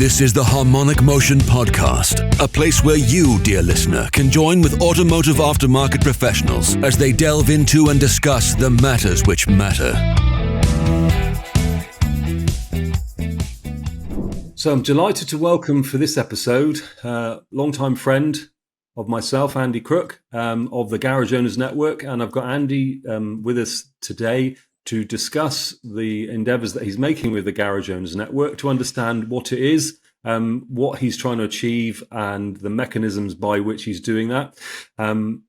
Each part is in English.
This is the Harmonic Motion Podcast, a place where you, dear listener, can join with automotive aftermarket professionals as they delve into and discuss the matters which matter. So I'm delighted to welcome for this episode longtime friend of myself, Andy Crook, of the Garage Owners Network. And I've got Andy with us today to discuss the endeavours that he's making with the Garage Owners Network, to understand what it is, what he's trying to achieve, and the mechanisms by which he's doing that. And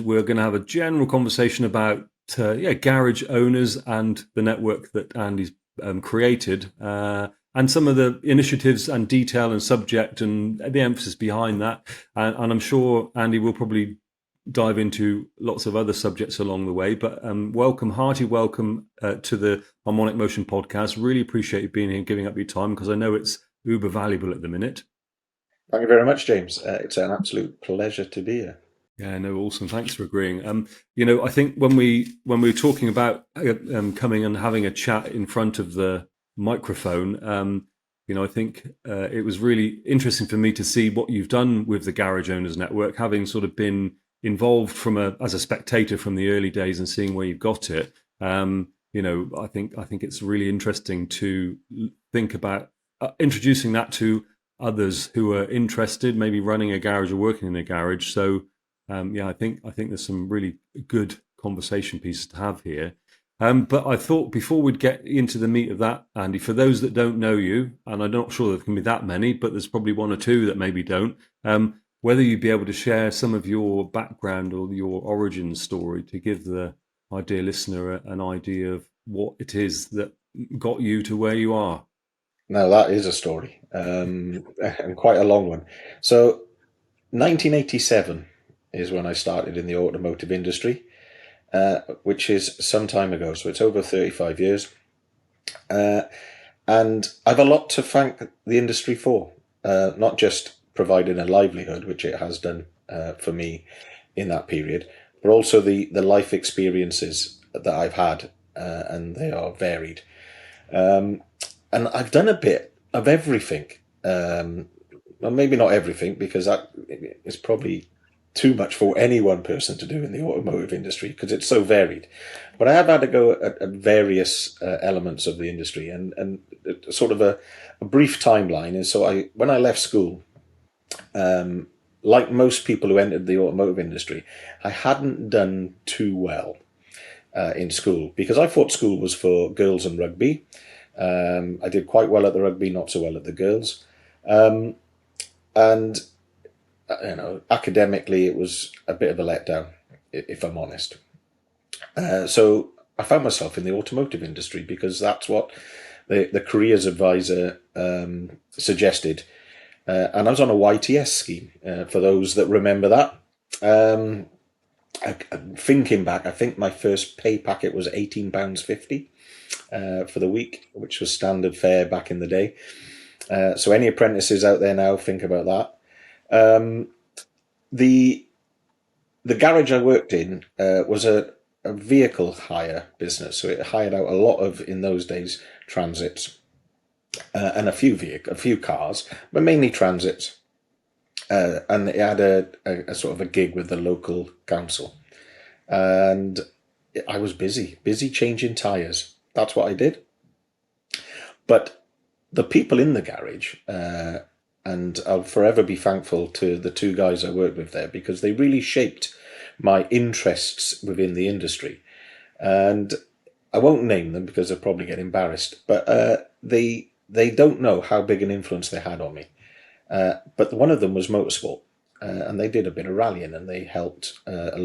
we're going to have a general conversation about garage owners and the network that Andy's created, and some of the initiatives and detail and subject and the emphasis behind that. And I'm sure Andy will probably dive into lots of other subjects along the way, but hearty welcome to the Harmonic Motion Podcast. Really appreciate you being here and giving up your time, because I know it's uber valuable at the minute. Thank you very much, James. It's an absolute pleasure to be here. Yeah, no, awesome. Thanks for agreeing. I think when we were talking about coming and having a chat in front of the microphone, I think it was really interesting for me to see what you've done with the Garage Owners Network, having sort of been involved as a spectator from the early days and seeing where you've got it. I think it's really interesting to think about introducing that to others who are interested, maybe running a garage or working in a garage. So I think there's some really good conversation pieces to have here. But I thought before we'd get into the meat of that, Andy, for those that don't know you, and I'm not sure there can be that many, but there's probably one or two that maybe don't, whether you'd be able to share some of your background or your origin story to give my dear listener an idea of what it is that got you to where you are. Now, that is a story, and quite a long one. So 1987 is when I started in the automotive industry, which is some time ago. So it's over 35 years. And I've a lot to thank the industry for, not just providing a livelihood, which it has done for me in that period, but also the life experiences that I've had, and they are varied. And I've done a bit of everything. Well, maybe not everything, because that is probably too much for any one person to do in the automotive industry, because it's so varied. But I have had to go at various elements of the industry, and sort of a brief timeline. And so when I left school, like most people who entered the automotive industry, I hadn't done too well in school, because I thought school was for girls and rugby. I did quite well at the rugby, not so well at the girls. And academically, it was a bit of a letdown, if I'm honest. So I found myself in the automotive industry, because that's what the careers advisor suggested. And I was on a YTS scheme, for those that remember that. Thinking back, I think my first pay packet was £18.50 for the week, which was standard fare back in the day. So any apprentices out there now, think about that. The garage I worked in was a vehicle hire business, so it hired out a lot of, in those days, transits, and a few cars, but mainly transits. And it had a sort of a gig with the local council, and I was busy changing tyres. That's what I did. But the people in the garage, and I'll forever be thankful to the two guys I worked with there, because they really shaped my interests within the industry. And I won't name them because they'll probably get embarrassed, but they don't know how big an influence they had on me. But one of them was motorsport, and they did a bit of rallying, and they helped a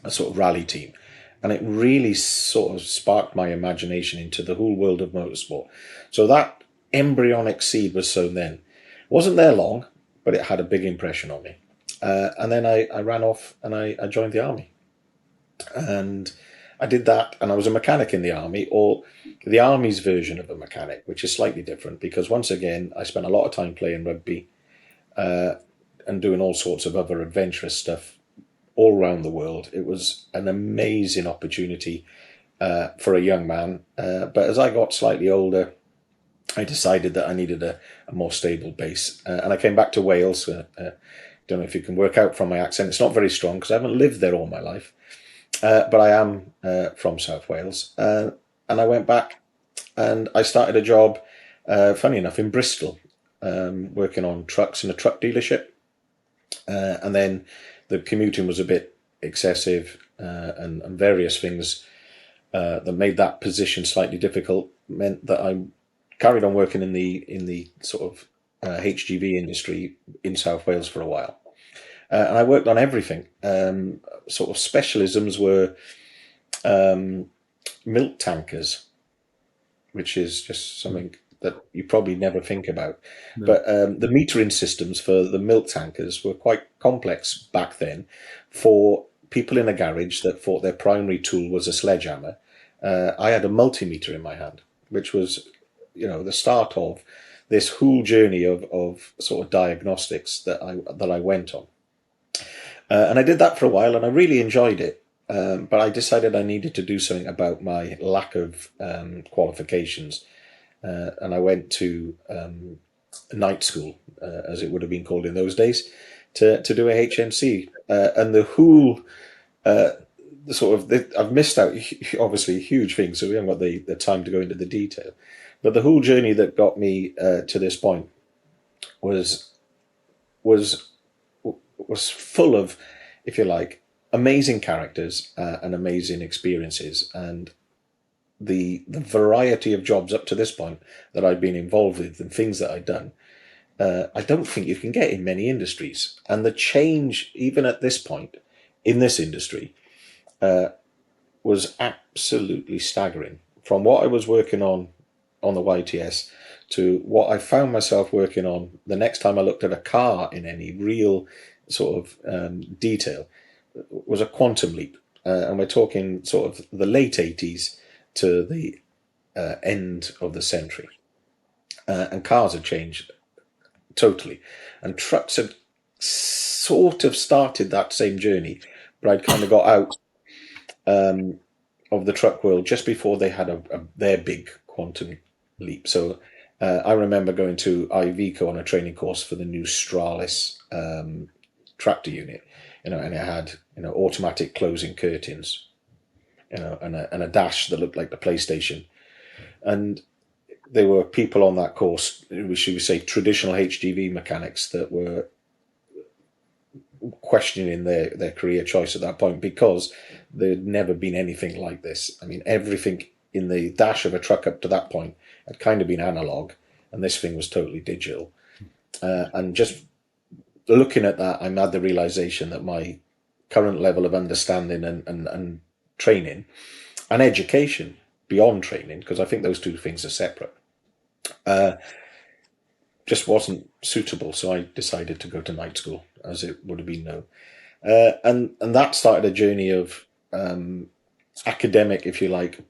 sort of rally team. And it really sort of sparked my imagination into the whole world of motorsport. So that embryonic seed was sown then. It wasn't there long, but it had a big impression on me. And then I ran off and I joined the army. And I did that, and I was a mechanic in the army, or the army's version of a mechanic, which is slightly different, because once again, I spent a lot of time playing rugby and doing all sorts of other adventurous stuff all around the world. It was an amazing opportunity for a young man. But as I got slightly older, I decided that I needed a more stable base. And I came back to Wales. Don't know if you can work out from my accent. It's not very strong because I haven't lived there all my life. But I am from South Wales. And I went back and I started a job, funny enough, in Bristol, working on trucks in a truck dealership. And then the commuting was a bit excessive, and various things that made that position slightly difficult meant that I carried on working in the sort of HGV industry in South Wales for a while. And I worked on everything. Sort of specialisms were milk tankers, which is just something that you probably never think about. No. But the metering systems for the milk tankers were quite complex back then for people in a garage that thought their primary tool was a sledgehammer. I had a multimeter in my hand, which was, the start of this whole journey of sort of diagnostics that I went on. And I did that for a while, and I really enjoyed it. But I decided I needed to do something about my lack of qualifications. And I went to night school, as it would have been called in those days, to do a HNC. And the whole I've missed out, obviously, huge things, so we haven't got the time to go into the detail. But the whole journey that got me to this point was full of, if you like, amazing characters and amazing experiences, and the variety of jobs up to this point that I'd been involved with and things that I'd done, I don't think you can get in many industries. And the change, even at this point in this industry, was absolutely staggering. From what I was working on the YTS to what I found myself working on the next time I looked at a car in any real sort of detail, was a quantum leap. And we're talking sort of the late 80s to the end of the century. And cars had changed totally. And trucks had sort of started that same journey, but I'd kind of got out of the truck world just before they had their big quantum leap. So I remember going to Iveco on a training course for the new Stralis tractor unit, and it had automatic closing curtains, and a dash that looked like the PlayStation. And there were people on that course, should we say, traditional HGV mechanics that were questioning their career choice at that point, because there'd never been anything like this. I mean, everything in the dash of a truck up to that point had kind of been analog, and this thing was totally digital. And just looking at that, I had the realization that my current level of understanding and training and education beyond training, because I think those two things are separate, just wasn't suitable. So I decided to go to night school, as it would have been known. And that started a journey of academic, if you like,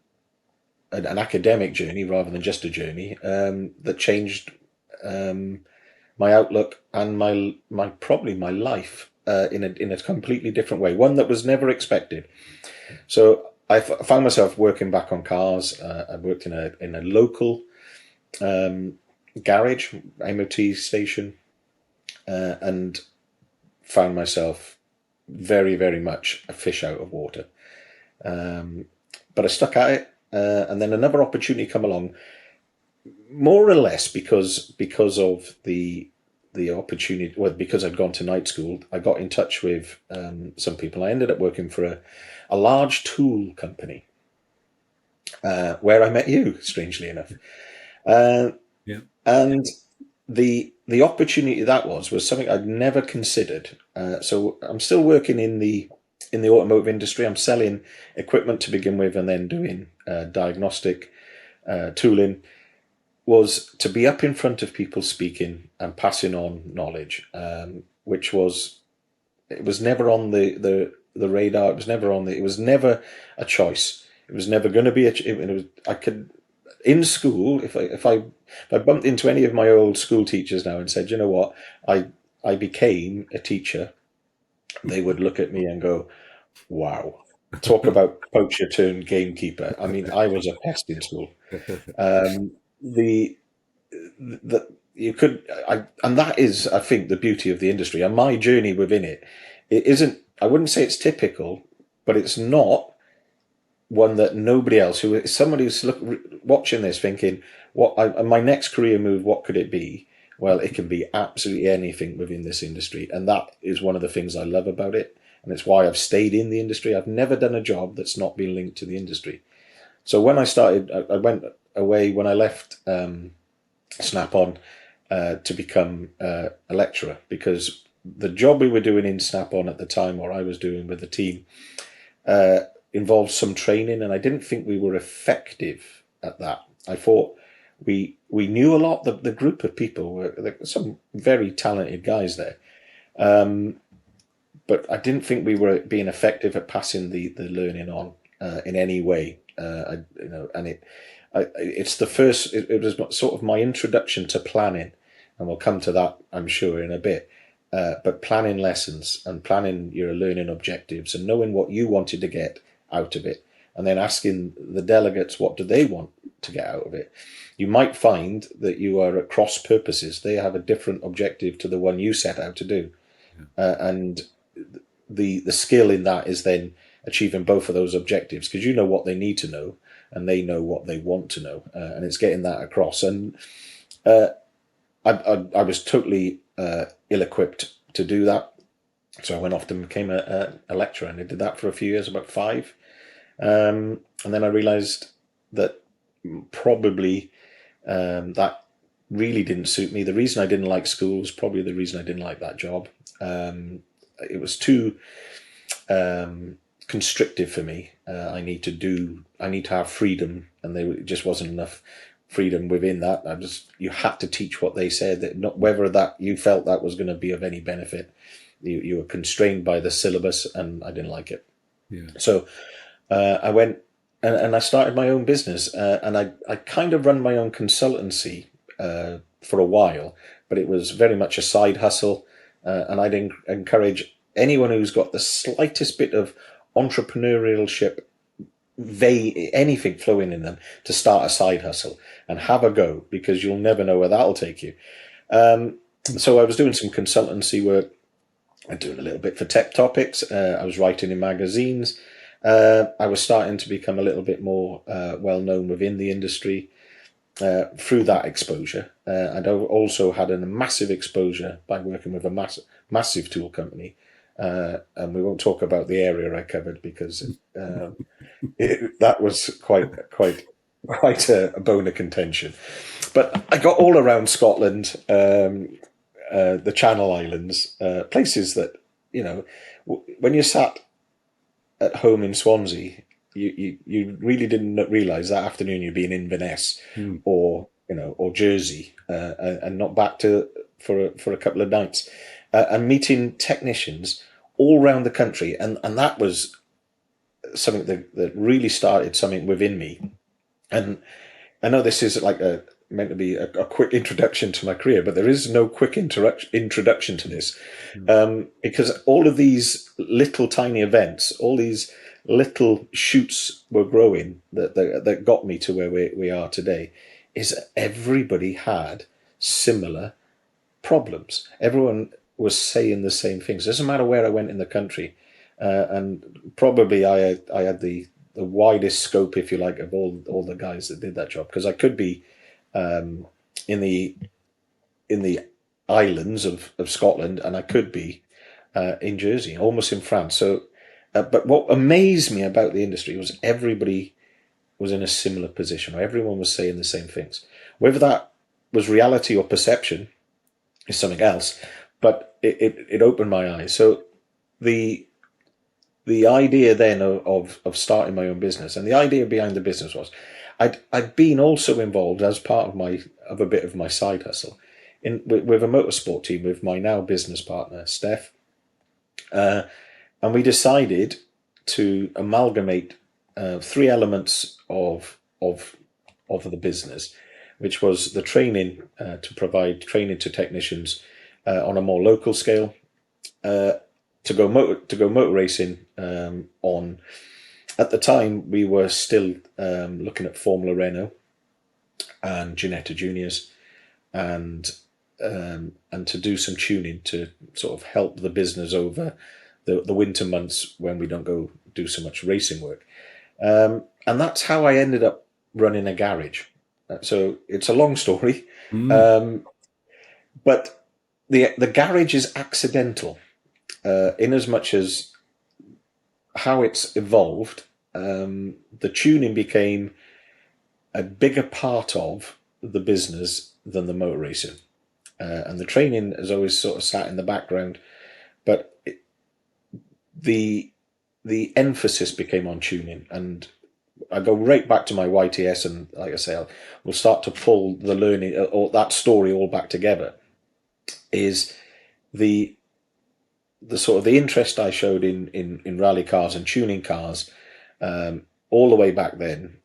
an academic journey rather than just a journey, that changed my outlook and my probably my life in a completely different way, one that was never expected. So I found myself working back on cars. I worked in a local garage, MOT station, and found myself very, very much a fish out of water. But I stuck at it, and then another opportunity come along, more or less because of the opportunity. Well, because I'd gone to night school, I got in touch with some people. I ended up working for a large tool company, where I met you, strangely enough. Yeah. And the opportunity that was something I'd never considered. So I'm still working in the automotive industry. I'm selling equipment to begin with, and then doing diagnostic tooling. Was to be up in front of people speaking and passing on knowledge, which was never on the radar. It was never a choice. It was never going to be in school, if I bumped into any of my old school teachers now and said, you know what, I became a teacher, they would look at me and go, wow, talk about poacher turned gamekeeper. I mean, I was a pest in school. that you could, and that is, I think, the beauty of the industry and my journey within it. It isn't, I wouldn't say it's typical, but it's not one that nobody else, who somebody who's watching this thinking, my next career move, what could it be? Well, it can be absolutely anything within this industry. And that is one of the things I love about it. And it's why I've stayed in the industry. I've never done a job that's not been linked to the industry. So when I started, I went away, when I left Snap-on to become a lecturer, because the job we were doing in Snap-on at the time, or I was doing with the team, involved some training, and I didn't think we were effective at that. I thought we knew a lot. The group of people were some very talented guys there, but I didn't think we were being effective at passing the learning on in any way. It's the first. It was sort of my introduction to planning, and we'll come to that, I'm sure, in a bit. But planning lessons and planning your learning objectives and knowing what you wanted to get out of it, and then asking the delegates what do they want to get out of it. You might find that you are at cross purposes. They have a different objective to the one you set out to do. And the skill in that is then achieving both of those objectives, because you know what they need to know and they know what they want to know, and it's getting that across. And I was totally ill-equipped to do that, so I went off and became a lecturer, and I did that for a few years, about 5, and then I realised that probably that really didn't suit me. The reason I didn't like school was probably the reason I didn't like that job. It was too constrictive for me. I need to have freedom, and there just wasn't enough freedom within that. You had to teach what they said, that not whether that you felt that was going to be of any benefit. You were constrained by the syllabus, and I didn't like it. Yeah. So I went and I started my own business, and I kind of run my own consultancy for a while, but it was very much a side hustle, and I'd encourage anyone who's got the slightest bit of entrepreneurship, anything flowing in them, to start a side hustle and have a go, because you'll never know where that'll take you. So I was doing some consultancy work. I'm doing a little bit for Tech Topics. I was writing in magazines. I was starting to become a little bit more well known within the industry through that exposure. I'd also had a massive exposure by working with a massive tool company. And we won't talk about the area I covered, because that was quite a bone of contention. But I got all around Scotland, the Channel Islands, places that, when you sat at home in Swansea, you really didn't realise that afternoon you'd be in Inverness or Jersey, and not back for a couple of nights, and meeting technicians all around the country, and that was something that really started something within me. And I know this is meant to be a quick introduction to my career, but there is no quick introduction to this, because all of these little tiny events, all these little shoots were growing that got me to where we are today. Is everybody had similar problems. Everyone was saying the same things. It doesn't matter where I went in the country, and probably I had the widest scope, if you like, of all the guys that did that job, because I could be in the islands of Scotland, and I could be in Jersey, almost in France. So, but what amazed me about the industry was everybody was in a similar position, or everyone was saying the same things. Whether that was reality or perception is something else, but it opened my eyes. So the idea then of starting my own business, and the idea behind the business was I'd been also involved as part of a bit of my side hustle with a motorsport team with my now business partner Steph, and we decided to amalgamate 3 elements of the business, which was the training, to provide training to technicians on a more local scale, to go motor racing on. At the time, we were still looking at Formula Renault and Ginetta Juniors, and to do some tuning to sort of help the business over the winter months when we don't go do so much racing work. And that's how I ended up running a garage. So it's a long story, but the garage is accidental in as much as how it's evolved. The tuning became a bigger part of the business than the motor racing, and the training has always sort of sat in the background. But the emphasis became on tuning, and I go right back to my YTS, and like I say, we'll start to pull the learning or that story all back together. Is the sort of the interest I showed in rally cars and tuning cars all the way back then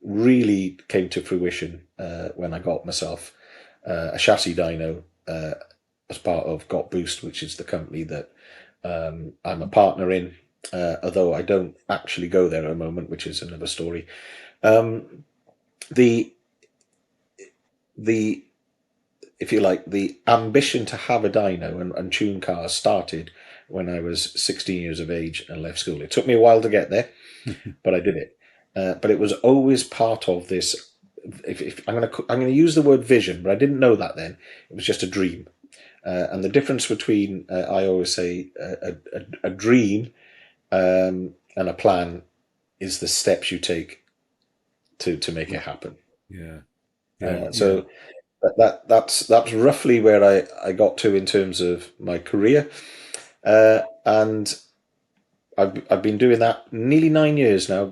really came to fruition when I got myself a chassis dyno as part of Got Boost, which is the company that I'm a partner in, although I don't actually go there at the moment, which is another story. If you like, the ambition to have a dyno and tune cars started when I was 16 years of age and left school. It took me a while to get there, but I did it. But it was always part of this. If I'm going to use the word vision, but I didn't know that then. It was just a dream. And the difference between, I always say, a dream and a plan is the steps you take to make it happen. So that's roughly where I got to in terms of my career, and I've been doing that nearly 9 years now.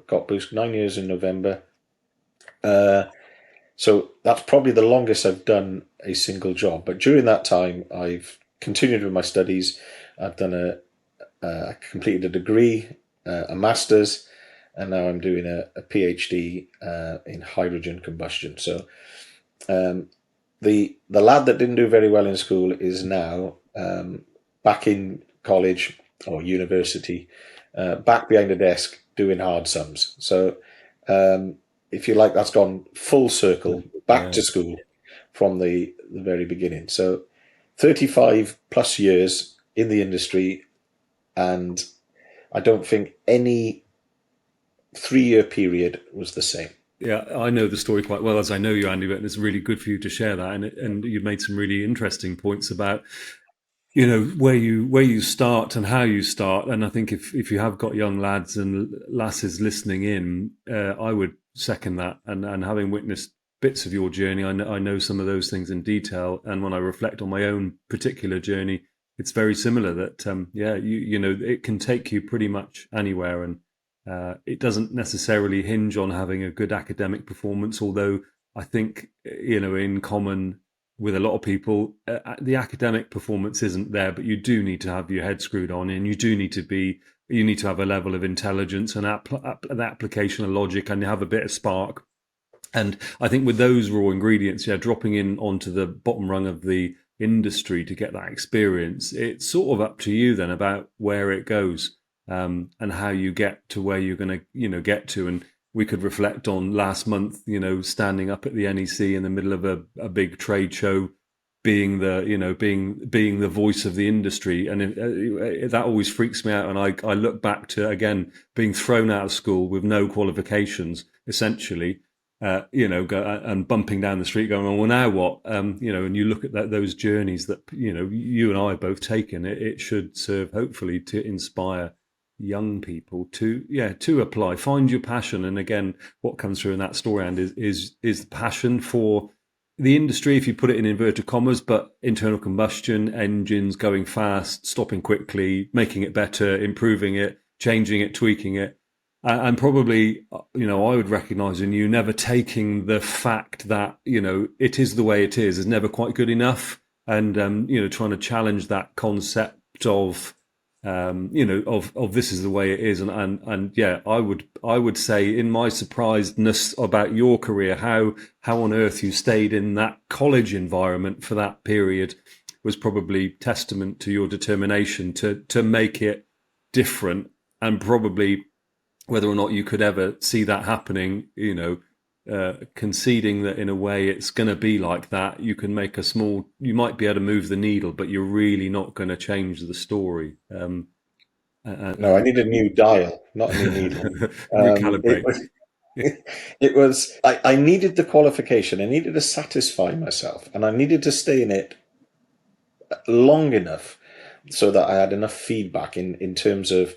Got Boost 9 years in November. So that's probably the longest I've done a single job. But during that time, I've continued with my studies. I've done I completed a degree, a master's, and now I'm doing a PhD in hydrogen combustion. So the lad that didn't do very well in school is now back in college or university, back behind a desk doing hard sums. So if you like, that's gone full circle back to school from the very beginning. So 35 plus years in the industry, and I don't think any 3-year period was the same. Yeah, I know the story quite well, as I know you, Andy, but it's really good for you to share that. And you made some really interesting points about, you know, where you start and how you start. And I think if you have got young lads and lasses listening in, I would second that. And having witnessed bits of your journey, I know some of those things in detail. And when I reflect on my own particular journey, it's very similar that, you know, it can take you pretty much anywhere. And it doesn't necessarily hinge on having a good academic performance, although I think, you know, in common with a lot of people, the academic performance isn't there, but you do need to have your head screwed on, and you need to have a level of intelligence and an application of logic, and you have a bit of spark. And I think with those raw ingredients, dropping in onto the bottom rung of the industry to get that experience, it's sort of up to you then about where it goes. And how you get to where you're going to, you know, get to. And we could reflect on last month, you know, standing up at the NEC in the middle of a big trade show, being the voice of the industry. And that always freaks me out. And I look back to, again, being thrown out of school with no qualifications, essentially, and bumping down the street going, well, now what? You know, and you look at those journeys that, you know, you and I have both taken, it should serve hopefully to inspire young people to apply, find your passion. And again, what comes through in that story, and is the passion for the industry, if you put it in inverted commas, but internal combustion engines, going fast, stopping quickly, making it better, improving it, changing it, tweaking it. And probably, you know, I would recognize in you never taking the fact that, you know, it is the way it is never quite good enough. And, you know, trying to challenge that concept of, of this is the way it is. And yeah, I would say in my surprisedness about your career, how on earth you stayed in that college environment for that period was probably testament to your determination to make it different, and probably whether or not you could ever see that happening, you know, conceding that in a way it's going to be like that. You can make you might be able to move the needle, but you're really not going to change the story. No, I need a new dial, not a new needle. It Recalibrate. was, it was. I needed the qualification. I needed to satisfy myself, and I needed to stay in it long enough so that I had enough feedback in terms of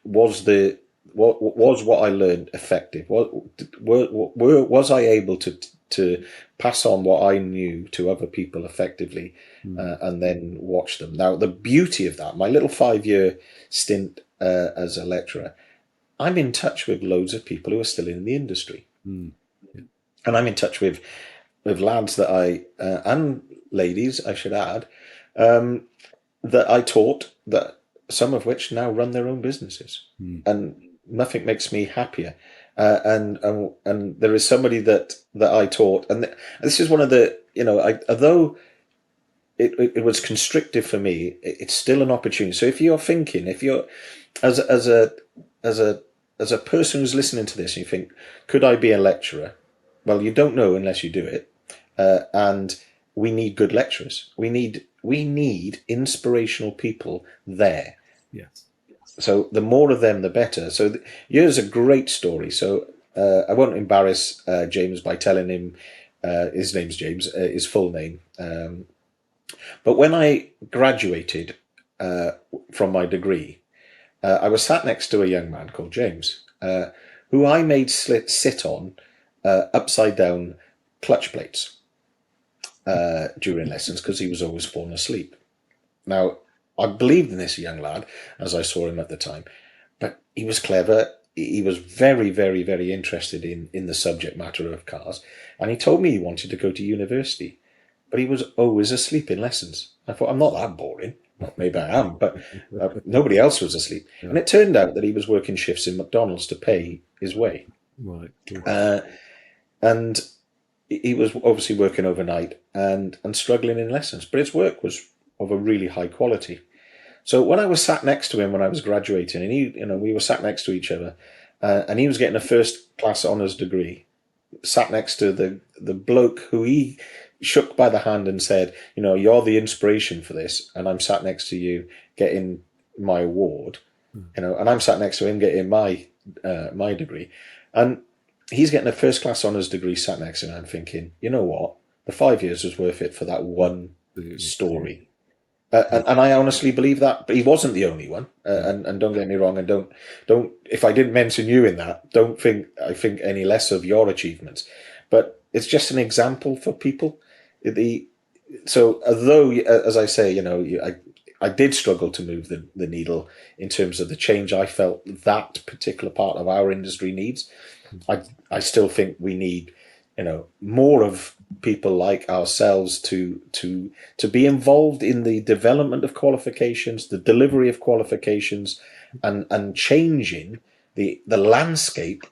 was what I learned effective? Was I able to pass on what I knew to other people effectively, and then watch them? Now, the beauty of that, my little 5-year stint as a lecturer, I'm in touch with loads of people who are still in the industry, and I'm in touch with lads that and ladies, I should add, that I taught, that some of which now run their own businesses, and nothing makes me happier. And there is somebody that I taught, and this is one of the, although it was constrictive for me, it's still an opportunity. So if you're as a person who's listening to this, and you think, could I be a lecturer? Well, you don't know unless you do it, and we need good lecturers. We need inspirational people there. Yes. So the more of them, the better. So here's a great story. So I won't embarrass James by telling him his name's James, his full name. But when I graduated from my degree, I was sat next to a young man called James, who I made sit on upside down clutch plates during lessons because he was always falling asleep. Now, I believed in this young lad as I saw him at the time, but he was clever. He was very, very, very interested in the subject matter of cars, and he told me he wanted to go to university, but he was always asleep in lessons. I thought, I'm not that boring. Well, maybe I am, but nobody else was asleep. Yeah. And it turned out that he was working shifts in McDonald's to pay his way. Right. And he was obviously working overnight and struggling in lessons, but his work was of a really high quality. So when I was sat next to him when I was graduating, and we were sat next to each other, and he was getting a first class honours degree, sat next to the bloke who he shook by the hand and said, you're the inspiration for this, and I'm sat next to you getting my award, and I'm sat next to him getting my degree, and he's getting a first class honours degree sat next to him. I'm thinking, you know what, the 5 years was worth it for that one story. And I honestly believe that, but he wasn't the only one. And don't get me wrong, and don't. If I didn't mention you in that, don't think I think any less of your achievements. But it's just an example for people. So although, as I say, I did struggle to move the needle in terms of the change I felt that particular part of our industry needs. I still think we need, more of people like ourselves to be involved in the development of qualifications, the delivery of qualifications, and changing the landscape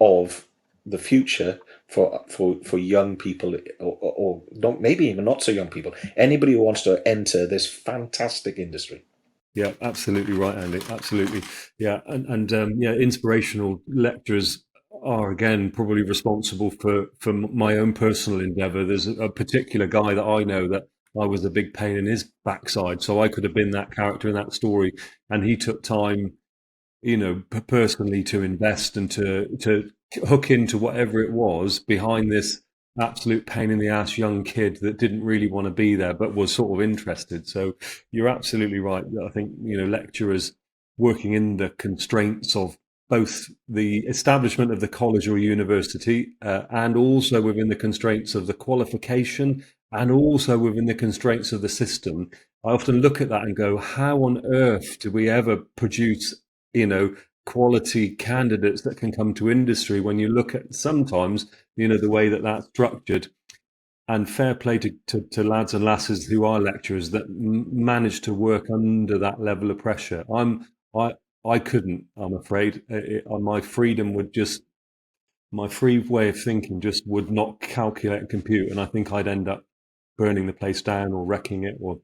of the future for young people, or not, maybe even not so young people, anybody who wants to enter this fantastic industry. Yeah, absolutely right, Andy. Absolutely. Yeah. And inspirational lecturers are again probably responsible for my own personal endeavor. There's a particular guy that I know that I was a big pain in his backside, so I could have been that character in that story, and he took time, personally to invest and to hook into whatever it was behind this absolute pain in the ass young kid that didn't really want to be there but was sort of interested. So you're absolutely right. I think lecturers working in the constraints of both the establishment of the college or university, and also within the constraints of the qualification, and also within the constraints of the system. I often look at that and go, how on earth do we ever produce, quality candidates that can come to industry when you look at sometimes, the way that that's structured? And fair play to lads and lasses who are lecturers that manage to work under that level of pressure. I couldn't, I'm afraid. My free way of thinking just would not calculate and compute. And I think I'd end up burning the place down or wrecking it, or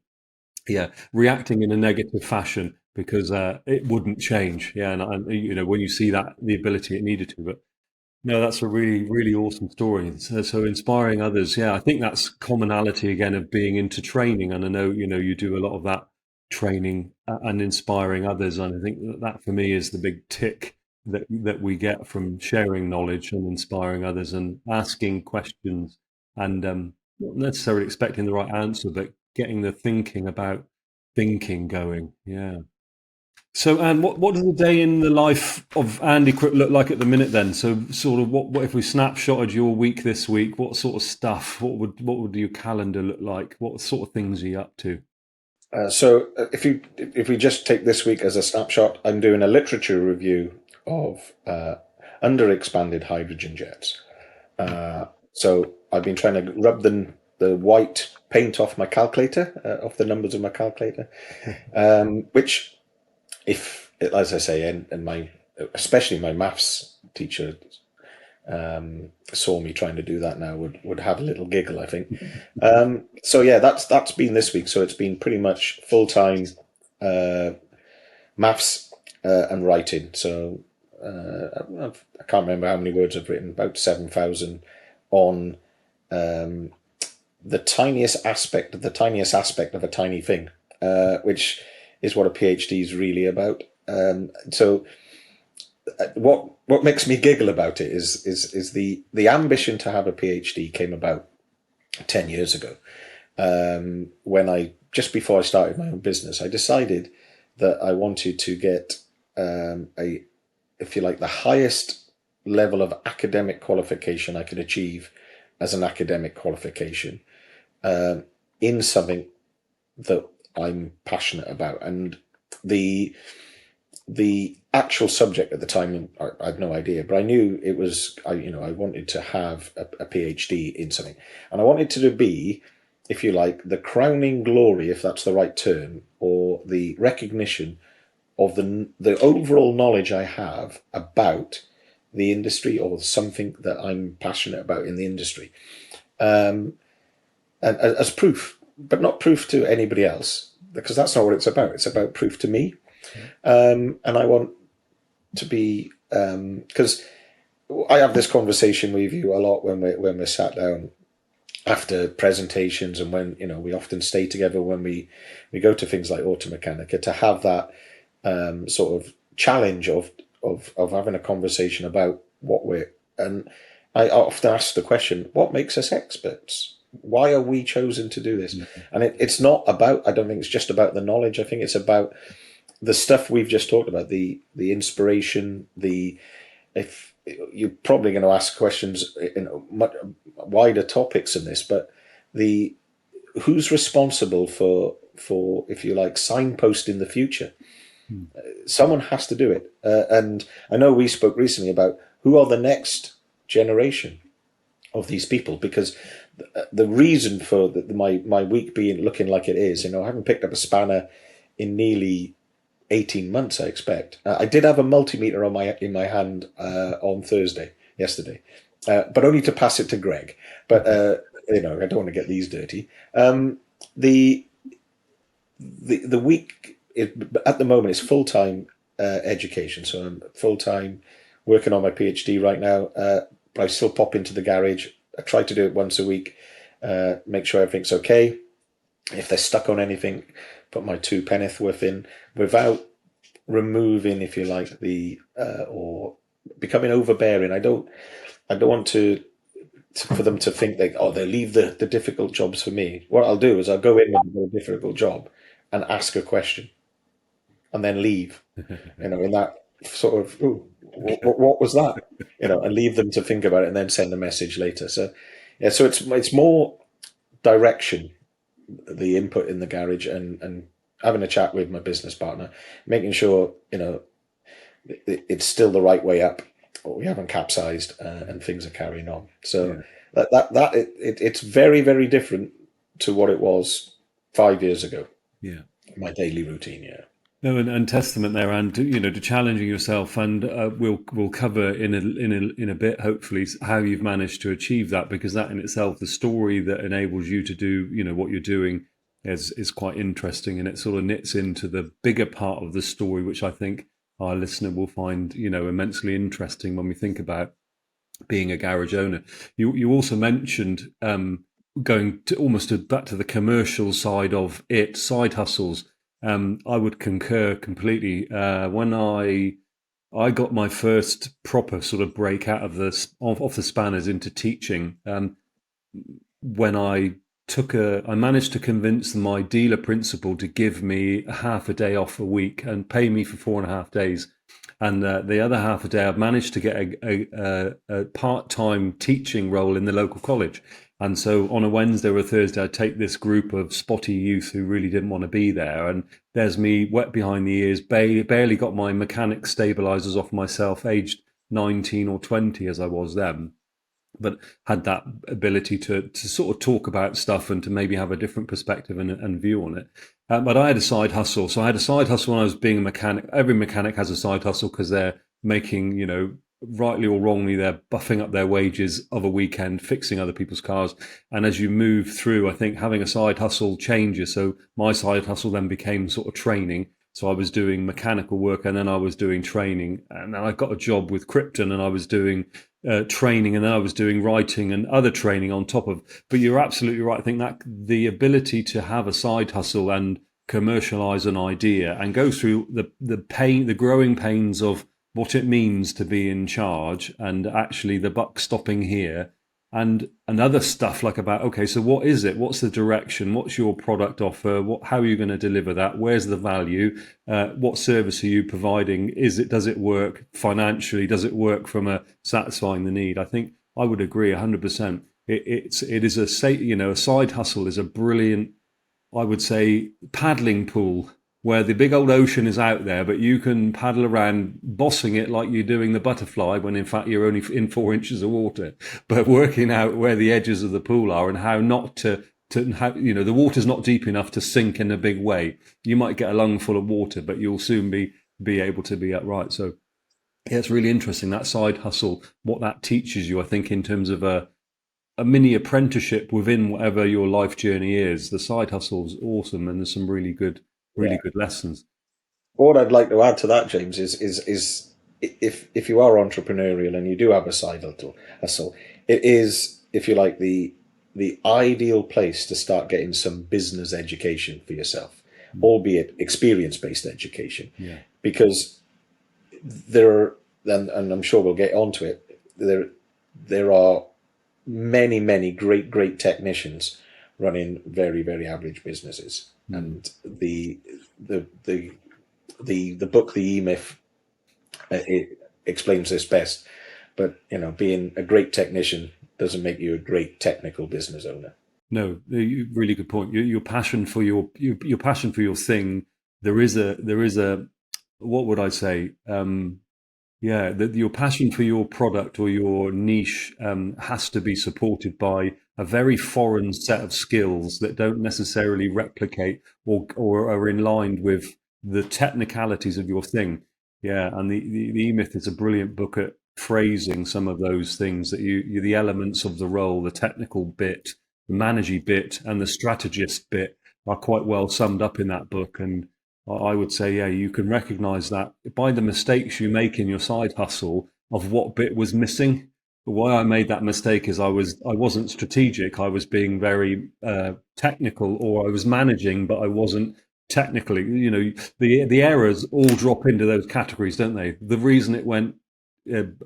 reacting in a negative fashion because it wouldn't change. Yeah. And when you see that, the ability it needed to, but No, that's a really, really awesome story. So inspiring others. Yeah, I think that's commonality again of being into training. And I know, you do a lot of that training and inspiring others. And I think that for me is the big tick that we get from sharing knowledge and inspiring others and asking questions and not necessarily expecting the right answer, but getting the thinking about thinking going. Yeah. So, Anne, what does a day in the life of Andy Crook look like at the minute then? So, sort of, what if we snapshotted your week this week? What sort of stuff? What would your calendar look like? What sort of things are you up to? If we just take this week as a snapshot, I'm doing a literature review of underexpanded hydrogen jets. So I've been trying to rub the white paint off my calculator, off the numbers of my calculator, which, if as I say, and my especially my maths teacher saw me trying to do that now would have a little giggle, I think. So yeah, that's been this week. So it's been pretty much full time maths and writing. So I can't remember how many words I've written, about 7,000 on the tiniest aspect of a tiny thing, which is what a PhD is really about. So what makes me giggle about it is the ambition to have a PhD came about 10 years ago, when just before I started my own business, I decided that I wanted to get if you like, the highest level of academic qualification I could achieve as an academic qualification in something that I'm passionate about. And the actual subject at the time, I had no idea, but I knew it was, I wanted to have a PhD in something. And I wanted to be, if you like, the crowning glory, if that's the right term, or the recognition of the overall knowledge I have about the industry or something that I'm passionate about in the industry. And as proof, but not proof to anybody else, because that's not what it's about. It's about proof to me. And I want to be, because I have this conversation with you a lot when we're sat down after presentations, and when we often stay together when we go to things like Automechanica, to have that sort of challenge of having a conversation about and I often ask the question, what makes us experts? Why are we chosen to do this? Mm-hmm. And it's not about, I don't think it's just about the knowledge. I think it's about the stuff we've just talked about, the inspiration, if you're probably going to ask questions in much wider topics than this, but who's responsible for, if you like, signposting the future? Someone has to do it. And I know we spoke recently about who are the next generation of these people, because the reason for my week looking like it is, I haven't picked up a spanner in nearly 18 months, I expect. I did have a multimeter in my hand on yesterday, but only to pass it to Greg. But I don't want to get these dirty. The week at the moment is full-time education, so I'm full-time working on my PhD right now. But I still pop into the garage. I try to do it once a week, make sure everything's okay. If they're stuck on anything, put my 2 penneth worth in without removing, if you like, or becoming overbearing. I don't want for them to think that, they leave the difficult jobs for me. What I'll do is I'll go in with a more difficult job and ask a question and then leave, in that sort of, what was that? And leave them to think about it and then send a message later. So, yeah, so it's more direction, the input in the garage, and having a chat with my business partner, making sure, it's still the right way up, or we haven't capsized, and things are carrying on. So it's very, very different to what it was 5 years ago. Yeah. My daily routine. Yeah. No, and testament there, and to challenging yourself, and we'll cover in a bit, hopefully, how you've managed to achieve that, because that in itself, the story that enables you to do what you're doing is quite interesting, and it sort of knits into the bigger part of the story, which I think our listener will find immensely interesting when we think about being a garage owner. You also mentioned going to almost back to the commercial side of it, side hustles. I would concur completely. When I got my first proper sort of break out of off the spanners into teaching, when I managed to convince my dealer principal to give me a half a day off a week and pay me for 4.5 days. And the other half a day, I've managed to get a part-time teaching role in the local college. And so on a Wednesday or a Thursday, I'd take this group of spotty youth who really didn't want to be there. And there's me wet behind the ears, barely got my mechanic stabilizers off myself, aged 19 or 20 as I was then, but had that ability to sort of talk about stuff and to maybe have a different perspective and view on it. But I had a side hustle. So I had a side hustle when I was being a mechanic. Every mechanic has a side hustle because they're making, rightly or wrongly, they're buffing up their wages of a weekend, fixing other people's cars. And as you move through, I think having a side hustle changes. So my side hustle then became sort of training. So I was doing mechanical work and then I was doing training. And then I got a job with Krypton and I was doing training, and then I was doing writing and other training on top of. But you're absolutely right. I think that the ability to have a side hustle and commercialize an idea and go through the pain, the growing pains of what it means to be in charge, and actually the buck stopping here, and other stuff like about, okay, so what is it? What's the direction? What's your product offer? How are you going to deliver that? Where's the value? What service are you providing? Does it work financially? Does it work from a satisfying the need? I think I would agree 100%. It is a side hustle is a brilliant, I would say, paddling pool where the big old ocean is out there, but you can paddle around bossing it like you're doing the butterfly when in fact you're only in 4 inches of water, but working out where the edges of the pool are and how not to the water's not deep enough to sink in a big way. You might get a lung full of water, but you'll soon be able to be upright. So yeah, it's really interesting, that side hustle, what that teaches you, I think, in terms of a mini apprenticeship within whatever your life journey is. The side hustle is awesome, and there's some really good lessons. What I'd like to add to that, James, is if you are entrepreneurial and you do have a side hustle, it is, if you like, the ideal place to start getting some business education for yourself, albeit experience-based education. Yeah. Because there are, and I'm sure we'll get onto it, there are many great technicians running very, very average businesses. And the book, The E-Myth, it explains this best. But being a great technician doesn't make you a great technical business owner. No, really good point. Your passion for your passion for your thing. There is a what would I say? Your passion for your product or your niche has to be supported by a very foreign set of skills that don't necessarily replicate or are in line with the technicalities of your thing. Yeah, and the E-Myth is a brilliant book at phrasing some of those things, that you the elements of the role, the technical bit, the managey bit, and the strategist bit are quite well summed up in that book. And I would say, yeah, you can recognize that by the mistakes you make in your side hustle of what bit was missing. Why I made that mistake is I wasn't strategic. I was being very technical, or I was managing, but I wasn't technically. The errors all drop into those categories, don't they? The reason it went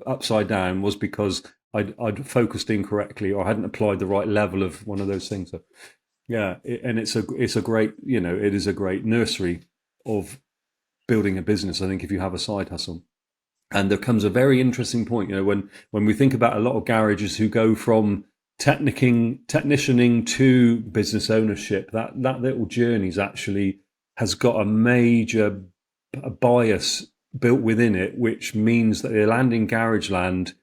upside down was because I'd focused incorrectly, or I hadn't applied the right level of one of those things. So, yeah, it's a great, it is a great nursery of building a business, I think, if you have a side hustle. And there comes a very interesting point, when we think about a lot of garages who go from technicianing to business ownership, that little journey's actually has got a major bias built within it, which means that they land in garage land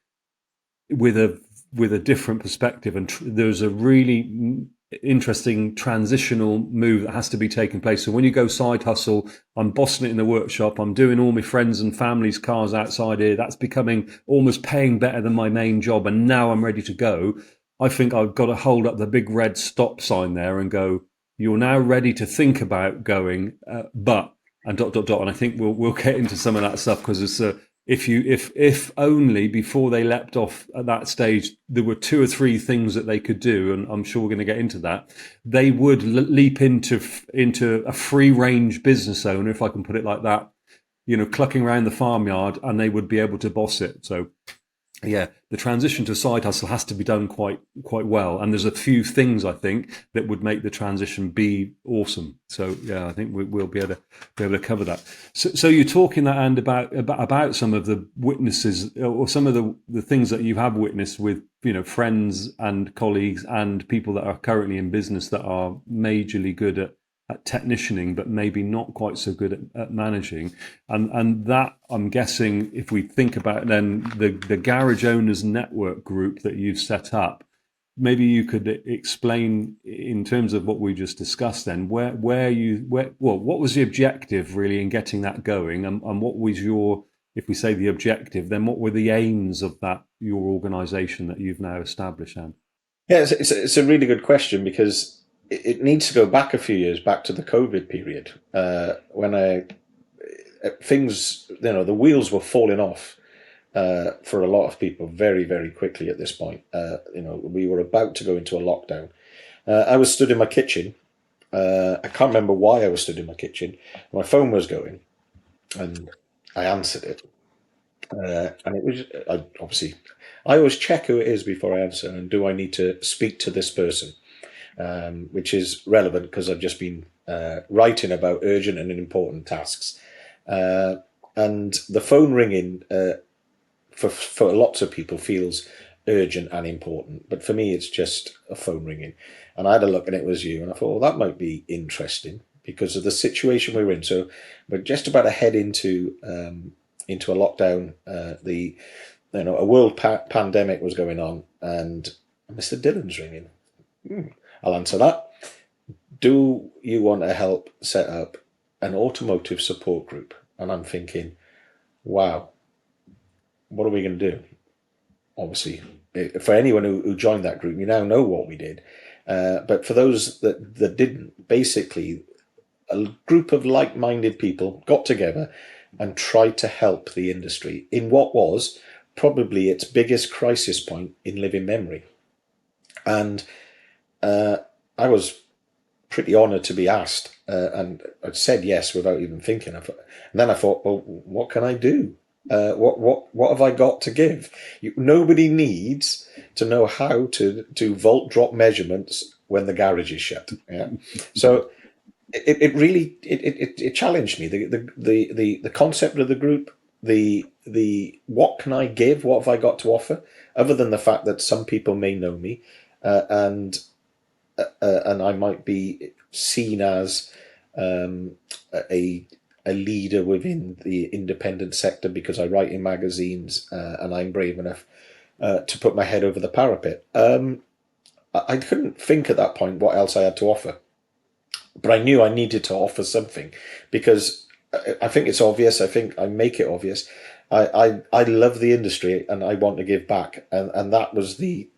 with a different perspective. And there's a really interesting transitional move that has to be taking place. So when you go side hustle, I'm bossing it in the workshop, I'm doing all my friends and family's cars outside here, that's becoming almost paying better than my main job, and now I'm ready to go. I think I've got to hold up the big red stop sign there and go, you're now ready to think about going, but and ... And I think we'll get into some of that stuff, because if only before they leapt off at that stage, there were 2 or 3 things that they could do, and I'm sure we're going to get into that, they would leap into a free range business owner, if I can put it like that, clucking around the farmyard, and they would be able to boss it. So yeah, the transition to side hustle has to be done quite well, and there's a few things I think that would make the transition be awesome. So yeah, I think we'll be able to cover that. So you're talking that, and about some of the witnesses, or some of the things that you have witnessed with friends and colleagues and people that are currently in business that are majorly good at technicianing, but maybe not quite so good at managing. And that, I'm guessing, if we think about then the garage owners network group that you've set up, maybe you could explain in terms of what we just discussed then, what was the objective really in getting that going, and what was if we say the objective, then what were the aims of your organisation that you've now established, Anne? Yeah, it's a really good question, because it needs to go back a few years, back to the COVID period, when things, the wheels were falling off for a lot of people very, very quickly at this point. We were about to go into a lockdown. I was stood in my kitchen. I can't remember why I was stood in my kitchen. My phone was going, and I answered it. And it was, I always check who it is before I answer, and do I need to speak to this person? Which is relevant because I've just been writing about urgent and important tasks. And the phone ringing for lots of people feels urgent and important, but for me it's just a phone ringing. And I had a look, and it was you, and I thought, well, that might be interesting because of the situation we're in. So we're just about to head into a lockdown. A world pandemic was going on, and Mr. Dillon's ringing. I'll answer that. Do you want to help set up an automotive support group? And I'm thinking, wow, what are we going to do? Obviously, for anyone who joined that group, you now know what we did. But for those that didn't, basically, a group of like-minded people got together and tried to help the industry in what was probably its biggest crisis point in living memory. And I was pretty honoured to be asked, and I said yes without even thinking. And then I thought, well, what can I do? What have I got to give? Nobody needs to know how to do volt drop measurements when the garage is shut. Yeah. So it really challenged me. The concept of the group, the what can I give? What have I got to offer? Other than the fact that some people may know me, and I might be seen as a leader within the independent sector because I write in magazines, and I'm brave enough to put my head over the parapet. I couldn't think at that point what else I had to offer, but I knew I needed to offer something because I think it's obvious. I think I make it obvious. I love the industry and I want to give back, and that was the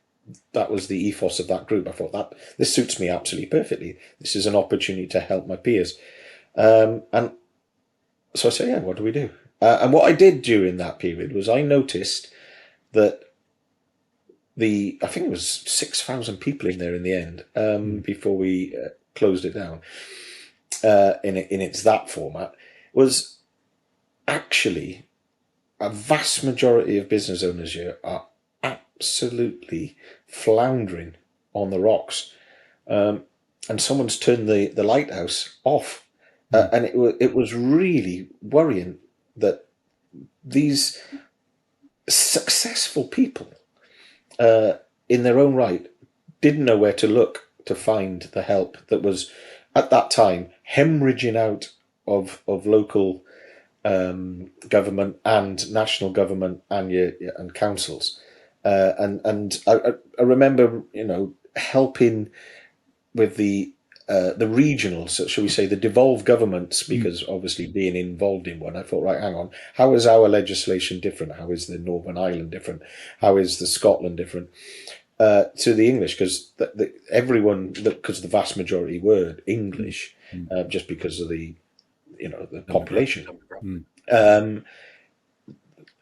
ethos of that group. I thought that this suits me absolutely perfectly. This is an opportunity to help my peers, and so I said, yeah, what do we do? And what I did during that period was I noticed that I think it was 6,000 people in there in the end, before we closed it down, in its that format, was actually a vast majority of business owners here are absolutely floundering on the rocks, and someone's turned the lighthouse off. And it was really worrying that these successful people, in their own right, didn't know where to look to find the help that was, at that time, hemorrhaging out of local government and national government and councils. And I remember, helping with the regionals, so shall we say, the devolved governments, because obviously being involved in one, I thought, right, hang on, how is our legislation different? How is the Northern Ireland different? How is the Scotland different to the English? Because everyone, because the vast majority were English, just because of the population.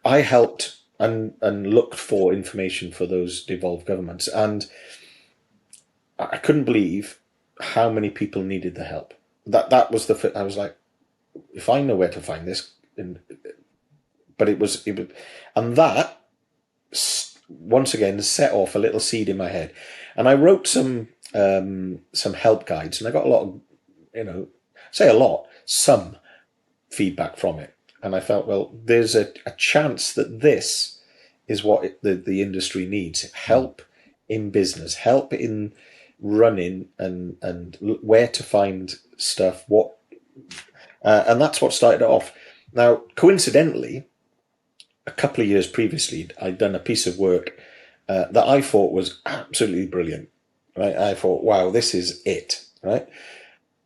I helped and looked for information for those devolved governments, and I couldn't believe how many people needed the help. That was I was like, if I know where to find this, but it was, and that once again set off a little seed in my head, and I wrote some help guides, and I got a lot of, some feedback from it, and I felt, well, there's a chance that this is what the industry needs: help in business, help in running, and where to find stuff, and that's what started it off. Now, coincidentally, a couple of years previously, I'd done a piece of work that I thought was absolutely brilliant. Right? I thought, wow, this is it. Right?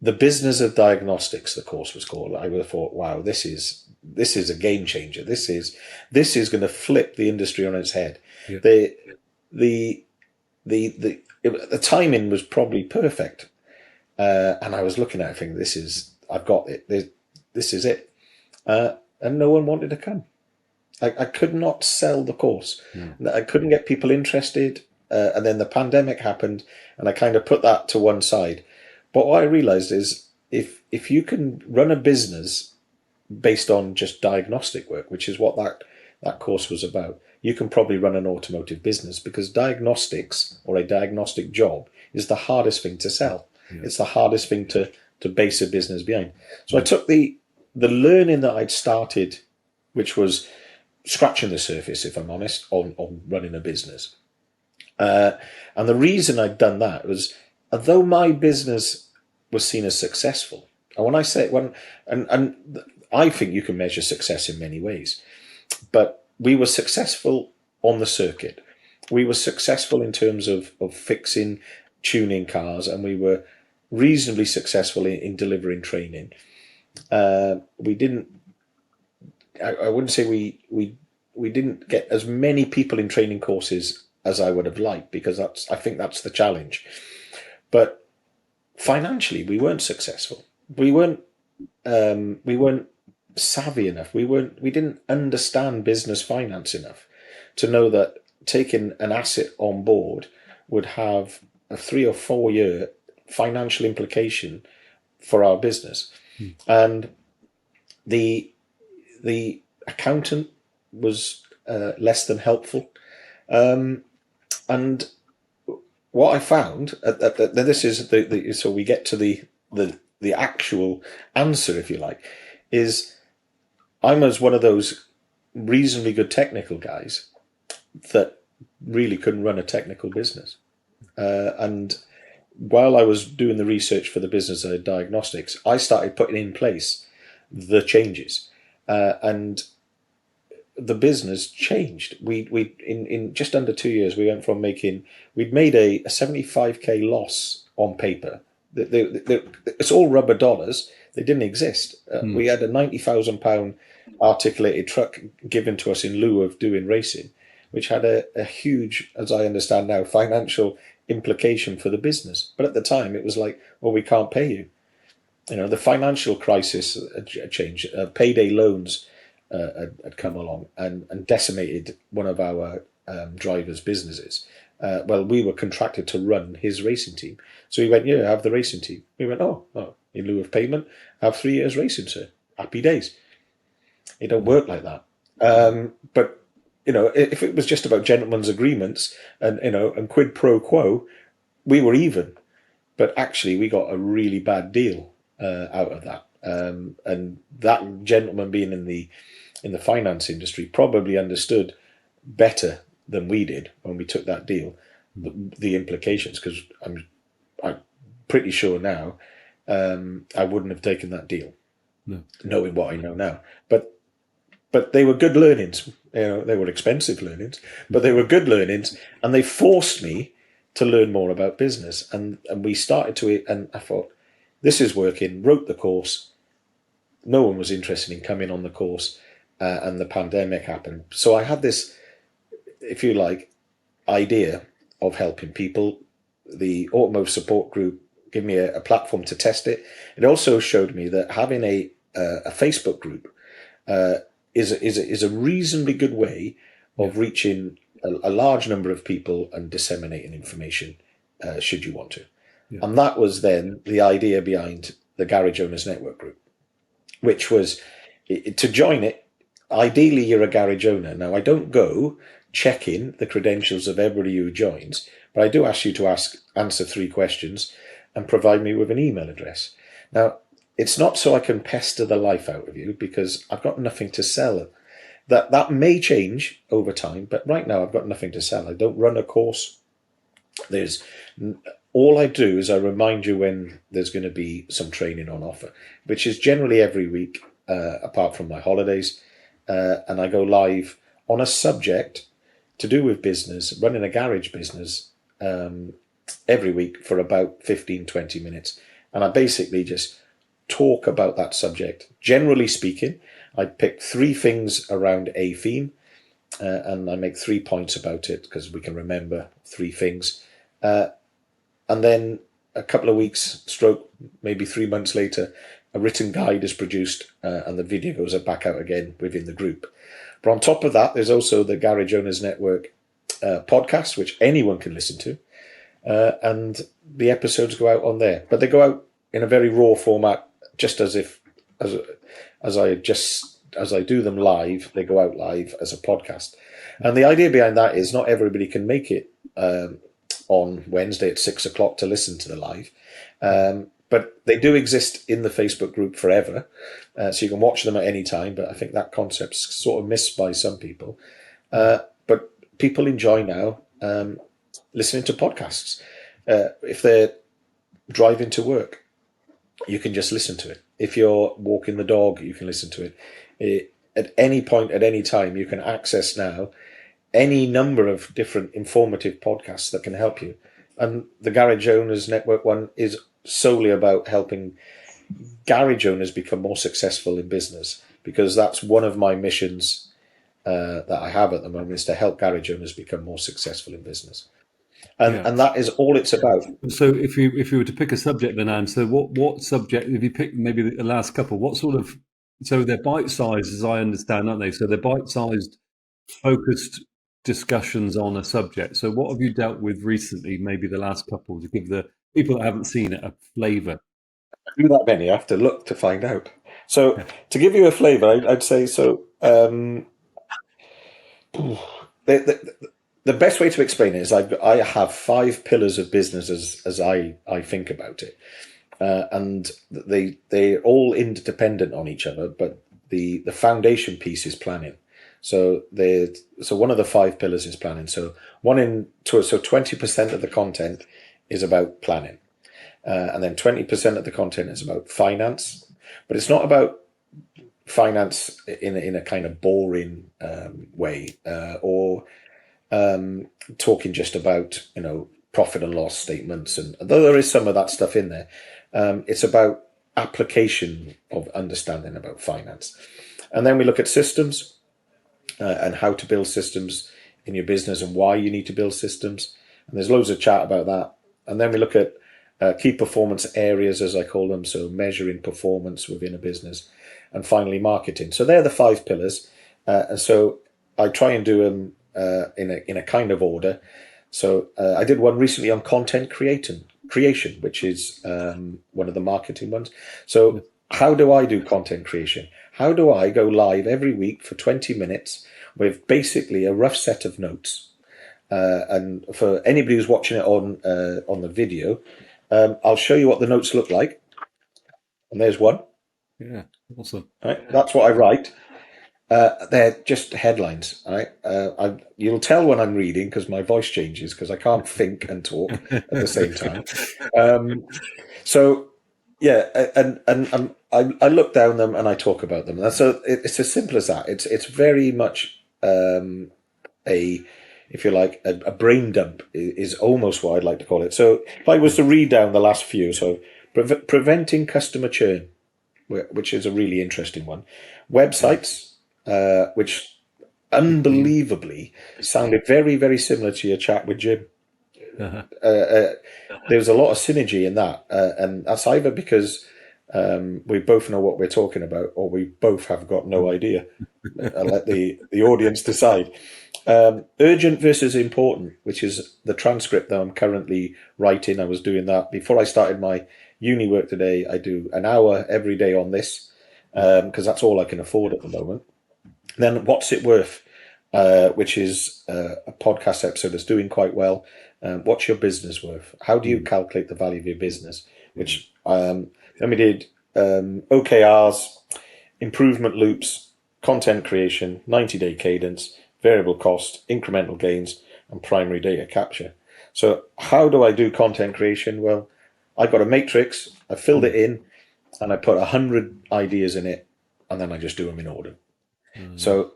The Business of Diagnostics, the course was called. I would have thought, wow, this is a game changer. This is going to flip the industry on its head. Yeah. The timing was probably perfect, and I was looking at it thinking, I've got it. This is it, and no one wanted to come. I could not sell the course. I couldn't get people interested, and then the pandemic happened, and I kind of put that to one side. But what I realized is if you can run a business based on just diagnostic work, which is what that course was about, you can probably run an automotive business, because diagnostics, or a diagnostic job, is the hardest thing to sell. Yeah. It's the hardest thing to base a business behind. So I took the learning that I'd started, which was scratching the surface, if I'm honest, on running a business. And the reason I'd done that was, although my business was seen as successful, and when I say and I think you can measure success in many ways, but we were successful on the circuit. We were successful in terms of fixing, tuning cars, and we were reasonably successful in delivering training. We didn't. I wouldn't say we didn't get as many people in training courses as I would have liked, because I think that's the challenge. But financially, we weren't successful. We weren't savvy enough. We didn't understand business finance enough to know that taking an asset on board would have a 3 or 4 year financial implication for our business. And the accountant was less than helpful. And what I found, this is so we get to the actual answer, if you like, is I was one of those reasonably good technical guys that really couldn't run a technical business. And while I was doing the research for the Business of Diagnostics, I started putting in place the changes, and the business changed. We in just under 2 years, we went from we'd made a 75k loss on paper. It's all rubber dollars. They didn't exist. We had a £90,000 articulated truck given to us in lieu of doing racing, which had a huge, as I understand now, financial implication for the business. But at the time, it was like, well, we can't pay you. The financial crisis had changed. Payday loans had come along and decimated one of our drivers' businesses. Well, we were contracted to run his racing team. So he went, yeah, have the racing team. We went, oh, in lieu of payment, have 3 years racing, sir. Happy days. It don't work like that. But if it was just about gentlemen's agreements and quid pro quo, we were even. But actually, we got a really bad deal out of that. And that gentleman, being in the finance industry, probably understood better than we did when we took that deal the implications. Because I'm pretty sure now I wouldn't have taken that deal, knowing what I know now. But they were good learnings. They were expensive learnings, but they were good learnings, and they forced me to learn more about business. And we started to, and I thought, this is working. Wrote the course. No one was interested in coming on the course, and the pandemic happened. So I had this, if you like, idea of helping people. The automotive support group gave me a platform to test it. It also showed me that having a Facebook group is a reasonably good way of reaching a large number of people and disseminating information, should you want to. Yeah. And that was then the idea behind the Garage Owners Network group, which was to join it. Ideally, you're a garage owner. Now, I don't go checking the credentials of everybody who joins, but I do ask you to answer 3 questions and provide me with an email address. Now, it's not so I can pester the life out of you, because I've got nothing to sell. That may change over time, but right now I've got nothing to sell. I don't run a course. All I do is I remind you when there's going to be some training on offer, which is generally every week, apart from my holidays. And I go live on a subject to do with business, running a garage business, every week for about 15-20 minutes. And I basically just talk about that subject. Generally speaking, I pick 3 things around a theme, and I make 3 points about it, because we can remember 3 things. And then a couple of weeks, maybe 3 months later, a written guide is produced, and the video goes back out again within the group. But on top of that, there's also the Garage Owners Network podcast, which anyone can listen to. And the episodes go out on there. But they go out in a very raw format, just as I do them live, they go out live as a podcast. And the idea behind that is not everybody can make it on Wednesday at 6 o'clock to listen to the live. But they do exist in the Facebook group forever. So you can watch them at any time. But I think that concept's sort of missed by some people. But people enjoy now listening to podcasts. If they're driving to work, you can just listen to it. If you're walking the dog, you can listen to it. At any point, at any time, you can access now any number of different informative podcasts that can help you. And the Garage Owners Network one is solely about helping garage owners become more successful in business, because that's one of my missions that I have at the moment, is to help garage owners become more successful in business. And that is all it's about. So if you were to pick a subject then, Anne, so what subject, if you pick maybe the last couple, what sort of, so they're bite-sized as I understand, aren't they? So they're bite-sized, focused discussions on a subject. So what have you dealt with recently, maybe the last couple, to give the people that haven't seen it a flavour? Do that many, I have to look to find out. So to give you a flavour, I'd say so. The best way to explain it is I have 5 pillars of business as I think about it, and they're all interdependent on each other. But the foundation piece is planning. So one of the 5 pillars is planning. So 20% of the content is about planning, and then 20% of the content is about finance. But it's not about finance in a kind of boring way, or talking just about, profit and loss statements. And though there is some of that stuff in there, it's about application of understanding about finance. And then we look at systems, and how to build systems in your business and why you need to build systems. And there's loads of chat about that. And then we look at key performance areas, as I call them. So measuring performance within a business. And finally, marketing. So they're the 5 pillars. And so I try and do them in a kind of order. So I did one recently on content creation, which is one of the marketing ones. So how do I do content creation? How do I go live every week for 20 minutes with basically a rough set of notes? And for anybody who's watching it on the video, I'll show you what the notes look like. And there's one. Yeah, awesome. Right, that's what I write. They're just headlines. Right? You'll tell when I'm reading, because my voice changes, because I can't think and talk at the same time. So yeah, and I look down them and I talk about them. And so it's as simple as that. It's very much if you like, a brain dump is almost what I'd like to call it. So if I was to read down the last few, so preventing customer churn, which is a really interesting one. Websites, which unbelievably sounded very, very similar to your chat with Jim. There's a lot of synergy in that, and that's either because we both know what we're talking about, or we both have got no idea. I'll let the audience decide. Urgent versus important, which is the transcript that I'm currently writing. I was doing that before I started my uni work today. I do an hour every day on this because that's all I can afford at the moment. Then what's it worth, which is a podcast episode that's doing quite well. What's your business worth? How do you calculate the value of your business? Which then we did OKRs, improvement loops, content creation, 90-day cadence, variable cost, incremental gains, and primary data capture. So how do I do content creation? Well, I got a matrix, I filled it in, and I put 100 ideas in it, and then I just do them in order. So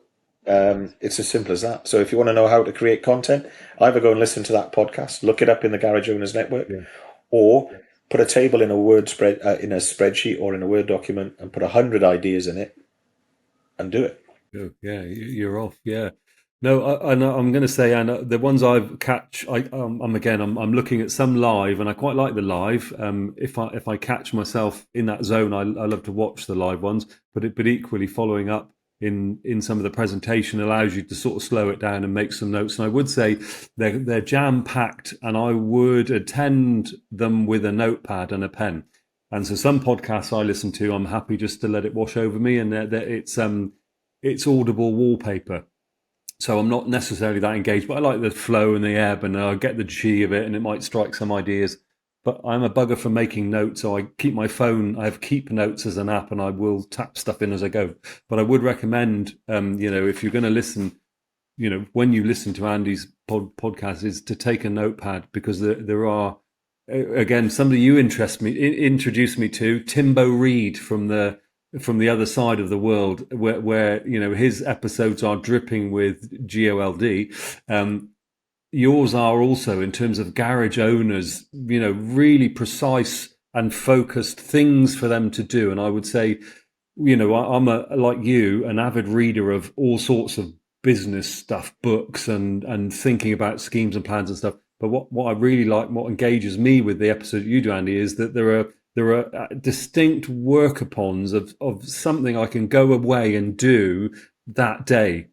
it's as simple as that. So if you want to know how to create content, either go and listen to that podcast, look it up in the Garage Owners Network, or put a table in a in a spreadsheet or in a Word document and put 100 ideas in it and do it. Oh, yeah, you're off. Yeah. No, I'm going to say, and the ones I've catch, I'm looking at some live, and I quite like the live. If I catch myself in that zone, I love to watch the live ones. But equally, following up in some of the presentation allows you to sort of slow it down and make some notes. And I would say they're jam packed, and I would attend them with a notepad and a pen. And so some podcasts I listen to, I'm happy just to let it wash over me, and it's audible wallpaper. So I'm not necessarily that engaged, but I like the flow and the ebb, and I get the G of it, and it might strike some ideas. But I'm a bugger for making notes, so I keep my phone. I have Keep Notes as an app, and I will tap stuff in as I go. But I would recommend, if you're going to listen, when you listen to Andy's podcast, is to take a notepad, because there are, again, somebody you introduced me to, Timbo Reed from the other side of the world, where his episodes are dripping with GOLD. Yours are also, in terms of garage owners, really precise and focused things for them to do. And I would say, I'm like you, an avid reader of all sorts of business stuff, books, and thinking about schemes and plans and stuff. But what I really like, what engages me with the episode you do, Andy, is that there are distinct work-upons of something I can go away and do that day.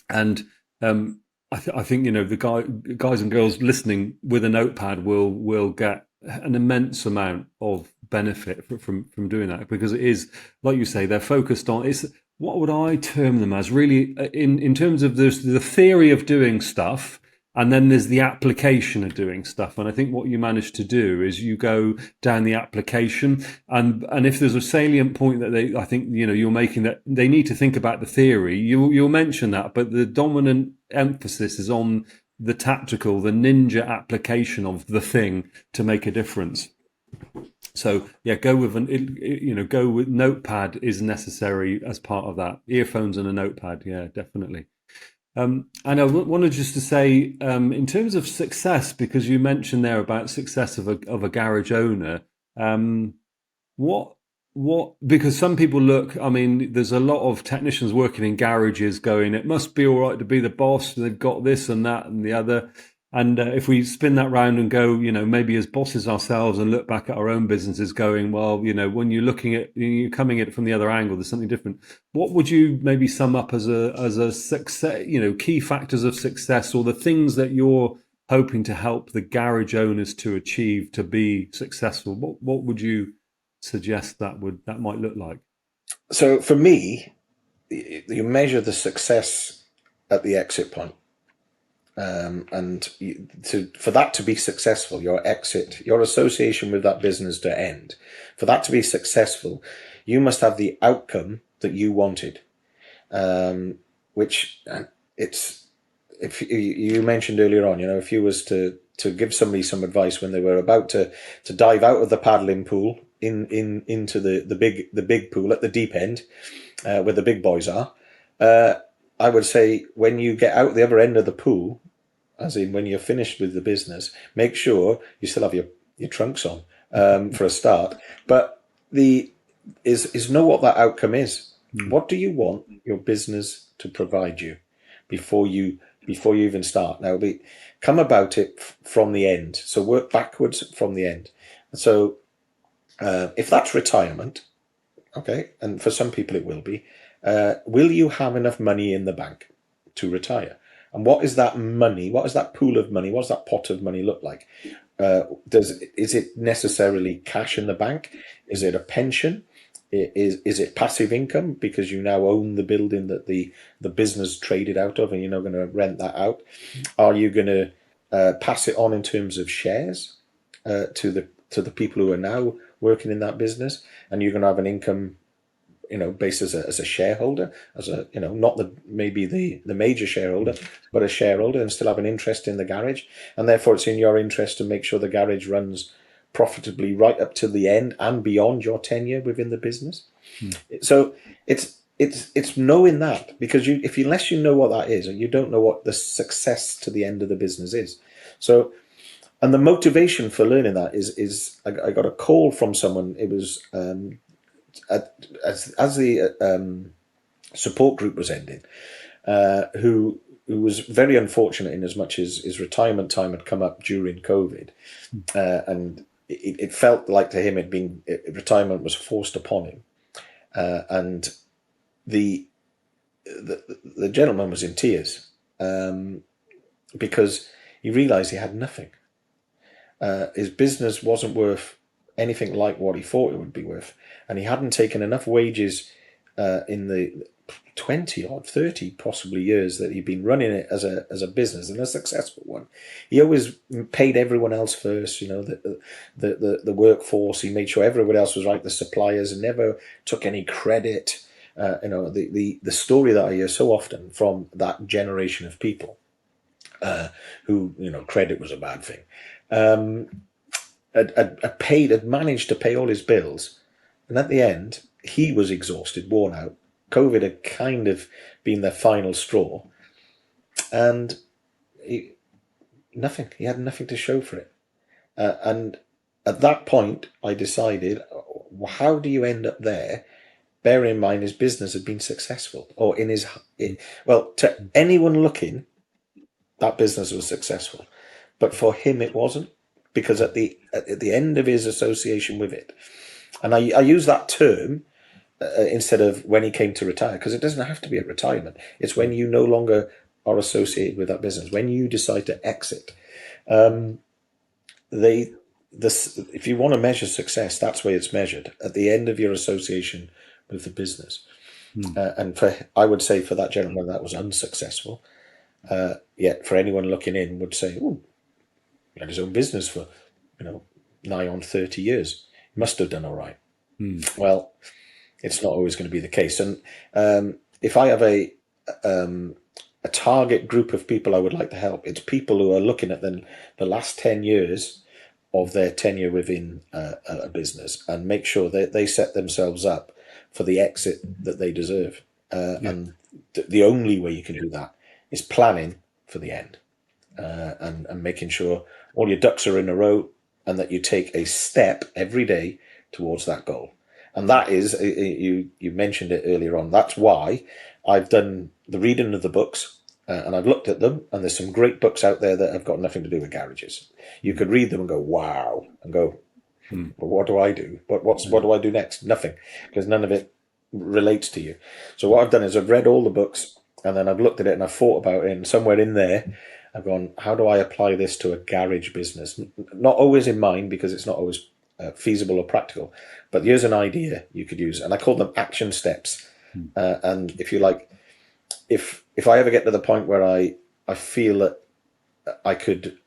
And I think the guys and girls listening with a notepad will get an immense amount of benefit from doing that, because it is, like you say, they're focused on, it's, what would I term them as, really, in terms of there's the theory of doing stuff, and then there's the application of doing stuff. And I think what you manage to do is you go down the application, and if there's a salient point that I think you're making, that they need to think about the theory, you'll mention that, but the dominant emphasis is on the tactical, the ninja application of the thing to make a difference. So yeah, go with notepad is necessary as part of that. Earphones and a notepad, yeah, definitely. And I wanted just to say, in terms of success, because you mentioned there about success of a garage owner, because some people look, there's a lot of technicians working in garages going, it must be all right to be the boss, they've got this and that and the other. And if we spin that round and go, maybe as bosses ourselves, and look back at our own businesses going, well, when you're coming at it from the other angle, there's something different. What would you maybe sum up as a success, key factors of success, or the things that you're hoping to help the garage owners to achieve to be successful? What would you suggest that might look like? So for me, you measure the success at the exit point. For that to be successful, your exit, your association with that business to end, for that to be successful, you must have the outcome that you wanted. Which it's, if you mentioned earlier on, if you was to give somebody some advice when they were about to dive out of the paddling pool into the big pool at the deep end, where the big boys are, I would say, when you get out the other end of the pool, as in when you're finished with the business, make sure you still have your trunks on for a start. But is know what that outcome is. What do you want your business to provide you before you even start? Now, come about it from the end. So work backwards from the end. So If that's retirement, okay, and for some people it will be, will you have enough money in the bank to retire? And what is that money? What is that pool of money? What does that pot of money look like? Is it necessarily cash in the bank? Is it a pension? Is it passive income because you now own the building that the business traded out of, and you're not going to rent that out? Are you going to pass it on in terms of shares to the people who are now working in that business, and you're going to have an income, based as a shareholder, as a not maybe the major shareholder, but a shareholder, and still have an interest in the garage, and therefore it's in your interest to make sure the garage runs profitably right up to the end and beyond your tenure within the business. So it's knowing that, because unless you know what that is, and you don't know what the success to the end of the business is. So, and the motivation for learning that is I got a call from someone. It was as the support group was ending, who was very unfortunate in as much as his retirement time had come up during COVID, and it felt like to him retirement was forced upon him, and the gentleman was in tears because he realised he had nothing. His business wasn't worth anything like what he thought it would be worth, and he hadn't taken enough wages in the 20 odd 30 possibly years that he'd been running it as a business, and a successful one. He always paid everyone else first, the workforce. He made sure everyone else was right, the suppliers, and never took any credit. The story that I hear so often from that generation of people who credit was a bad thing, had managed to pay all his bills, and at the end he was exhausted, worn out. COVID had kind of been their final straw, and he had nothing to show for it. And at that point I decided, how do you end up there? Bear in mind his business had been successful, or to anyone looking, that business was successful, but for him it wasn't, because at the end of his association with it, and I use that term instead of when he came to retire, because it doesn't have to be at retirement. It's when you no longer are associated with that business, when you decide to exit. If you want to measure success, that's where it's measured, at the end of your association with the business. And I would say for that gentleman that was unsuccessful. Yet for anyone looking in would say, "Oh, he had his own business for nigh on 30 years. He must have done all right." Well, it's not always going to be the case. And if I have a target group of people I would like to help, it's people who are looking at the last 10 years of their tenure within a business, and make sure that they set themselves up for the exit that they deserve. And the only way you can do that is planning for the end, and making sure all your ducks are in a row, and that you take a step every day towards that goal. And that is, you mentioned it earlier on, that's why I've done the reading of the books, and I've looked at them, and there's some great books out there that have got nothing to do with garages. You could read them and go, wow, and go, but what do I do? What do I do next? Nothing, because none of it relates to you. So what I've done is I've read all the books, and then I've looked at it and I've thought about it, and somewhere in there I've gone, how do I apply this to a garage business? Not always in mind, because it's not always feasible or practical, but here's an idea you could use, and I call them action steps. And if you like, if I ever get to the point where I feel that I could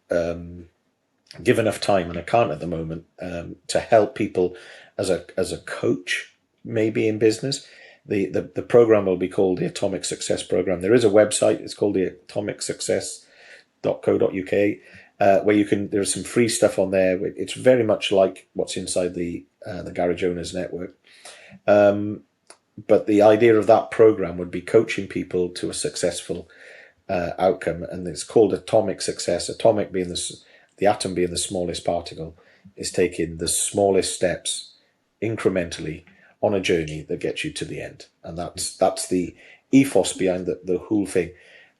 give enough time, and I can't at the moment, to help people as a coach, maybe in business, the program will be called the Atomic Success Program. There is a website, it's called the atomicsuccess.co.uk, where there's some free stuff on there. It's very much like what's inside the Garage Owners Network. But the idea of that program would be coaching people to a successful outcome, and it's called Atomic Success. Atomic being the atom being the smallest particle, is taking the smallest steps incrementally on a journey that gets you to the end. And that's the ethos behind the whole thing.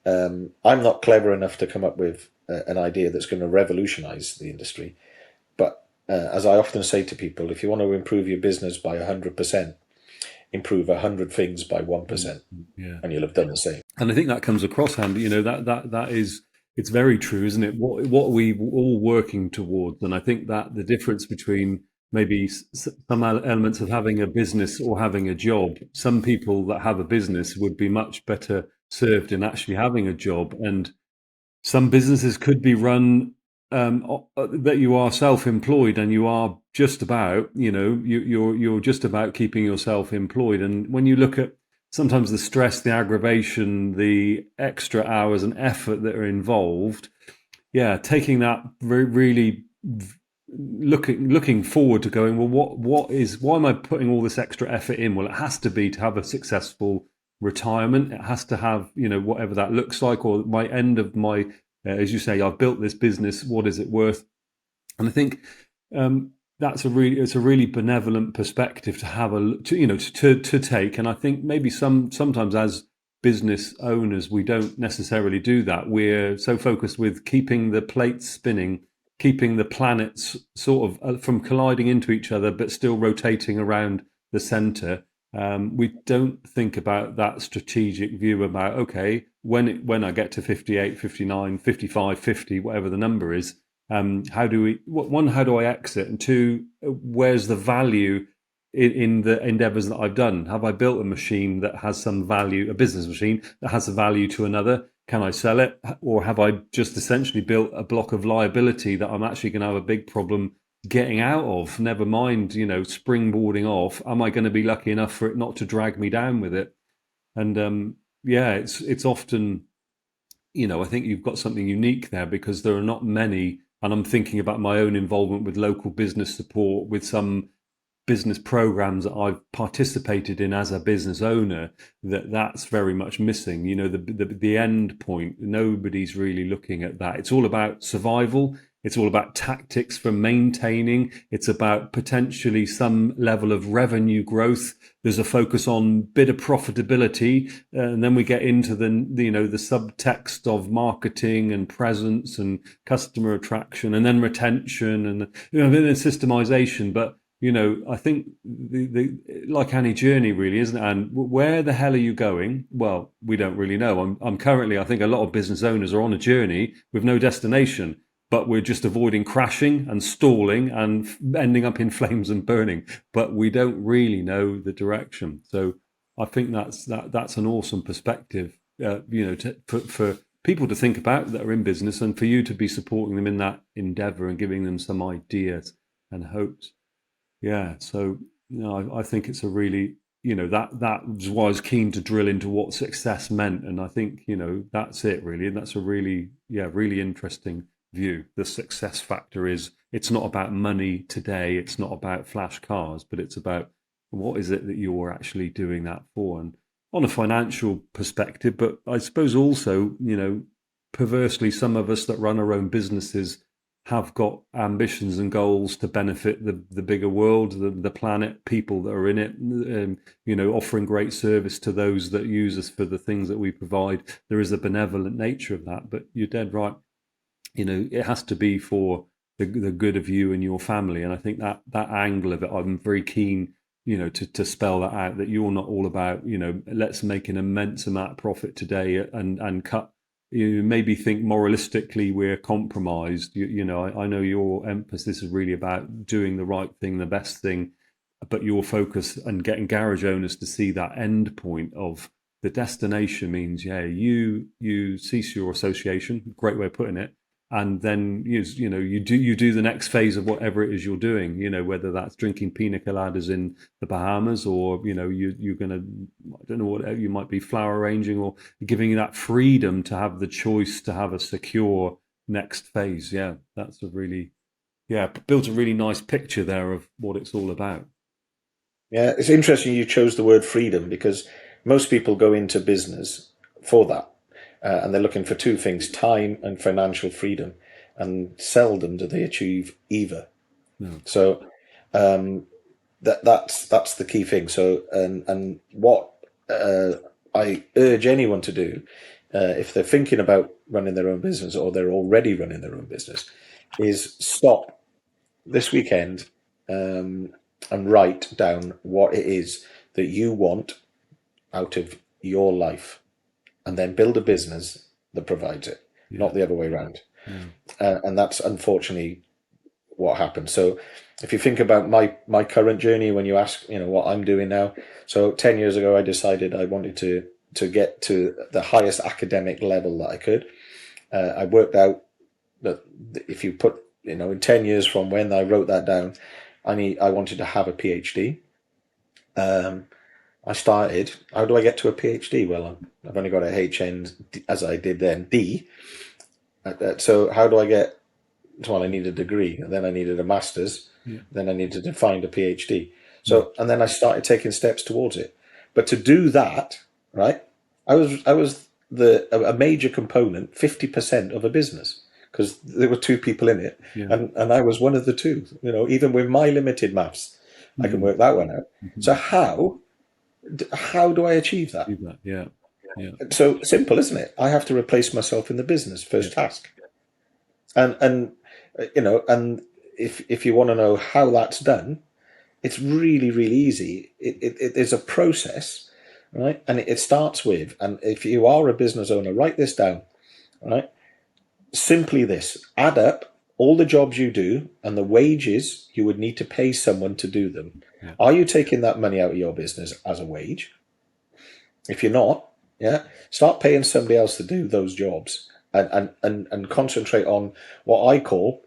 I'm not clever enough to come up with an idea that's going to revolutionize the industry, but as I often say to people, if you want to improve your business by 100%, improve 100 things by 1%, Yeah. and you'll have done the same. And I think that comes across, Andy. That is, it's very true, isn't it? What are we all working towards? And I think that the difference between maybe some elements of having a business or having a job, some people that have a business would be much better served in actually having a job, and some businesses could be run that you are self-employed and you are just about, you're just about keeping yourself employed. And when you look at sometimes the stress, the aggravation, the extra hours and effort that are involved, taking that really looking forward to going, well, why am I putting all this extra effort in? Well, it has to be to have a successful retirement. It has to have, whatever that looks like, or my end of my, as you say, I've built this business, what is it worth? And I think it's a really benevolent perspective to have to take. And I think maybe sometimes as business owners, we don't necessarily do that. We're so focused with keeping the plates spinning, keeping the planets sort of from colliding into each other, but still rotating around the center. We don't think about that strategic view about, okay, when I get to 58, 59, 55, 50, whatever the number is, how do I exit? And two, where's the value in the endeavors that I've done? Have I built a machine that has some value, a business machine that has a value to another? Can I sell it? Or have I just essentially built a block of liability that I'm actually going to have a big problem getting out of? Never mind, springboarding off. Am I going to be lucky enough for it not to drag me down with it? And it's often, I think you've got something unique there, because there are not many. And I'm thinking about my own involvement with local business support, with some business programs that I've participated in as a business owner, that's very much missing. The end point, nobody's really looking at that. It's all about survival. It's all about tactics for maintaining. It's about potentially some level of revenue growth. There's a focus on bit of profitability, and then we get into the subtext of marketing and presence and customer attraction, and then retention, and then systemization. But I think like any journey, really, isn't it? And where the hell are you going? Well, we don't really know. I'm currently, I think a lot of business owners are on a journey with no destination, but we're just avoiding crashing and stalling and ending up in flames and burning. But we don't really know the direction. So I think that's an awesome perspective, for people to think about that are in business, and for you to be supporting them in that endeavor and giving them some ideas and hopes. Yeah, so I think it's a really, that was why I was keen to drill into what success meant, and I think that's it really, and that's a really really interesting view. The success factor is, it's not about money today, it's not about flash cars, but it's about what is it that you're actually doing that for, and on a financial perspective. But I suppose also, perversely, some of us that run our own businesses have got ambitions and goals to benefit the bigger world, the planet, people that are in it, offering great service to those that use us for the things that we provide. There is a benevolent nature of that, but you're dead right. It has to be for the good of you and your family. And I think that angle of it, I'm very keen, to spell that out, that you're not all about, let's make an immense amount of profit today and cut. You maybe think moralistically we're compromised. I know your emphasis is really about doing the right thing, the best thing, but your focus and getting garage owners to see that end point of the destination means, you cease your association, great way of putting it, and then you do the next phase of whatever it is you're doing, whether that's drinking pina coladas in the Bahamas, or you're gonna, I don't know what you might be, flower arranging, or giving you that freedom to have the choice to have a secure next phase. That's a really built a really nice picture there of what it's all about. It's interesting you chose the word freedom, because most people go into business for that. And they're looking for two things, time and financial freedom, and seldom do they achieve either. No. So that's the key thing. So and what I urge anyone to do, if they're thinking about running their own business, or they're already running their own business, is stop this weekend and write down what it is that you want out of your life, and then build a business that provides it, not the other way around. And that's unfortunately what happened. So if you think about my current journey, when you ask, what I'm doing now, so 10 years ago, I decided I wanted to get to the highest academic level that I could. I worked out that if you put, in 10 years from when I wrote that down, I wanted to have a PhD. I started, how do I get to a PhD? Well, I've only got a HN, as I did then, D. So how do I get, well, I need a degree, and then I needed a master's, then I needed to find a PhD. So, and then I started taking steps towards it. But to do that, right, I was a major component, 50% of a business, because there were two people in it, and I was one of the two. Even with my limited maths, I can work that one out. So how do I achieve that? Yeah. So simple, isn't it? I have to replace myself in the business, first task. And if you want to know how that's done, it's really, really easy. There's a process, right? And it starts with, and if you are a business owner, write this down, right? Simply this: add up all the jobs you do and the wages you would need to pay someone to do them. Are you taking that money out of your business as a wage? If you're not, start paying somebody else to do those jobs, and concentrate on what I call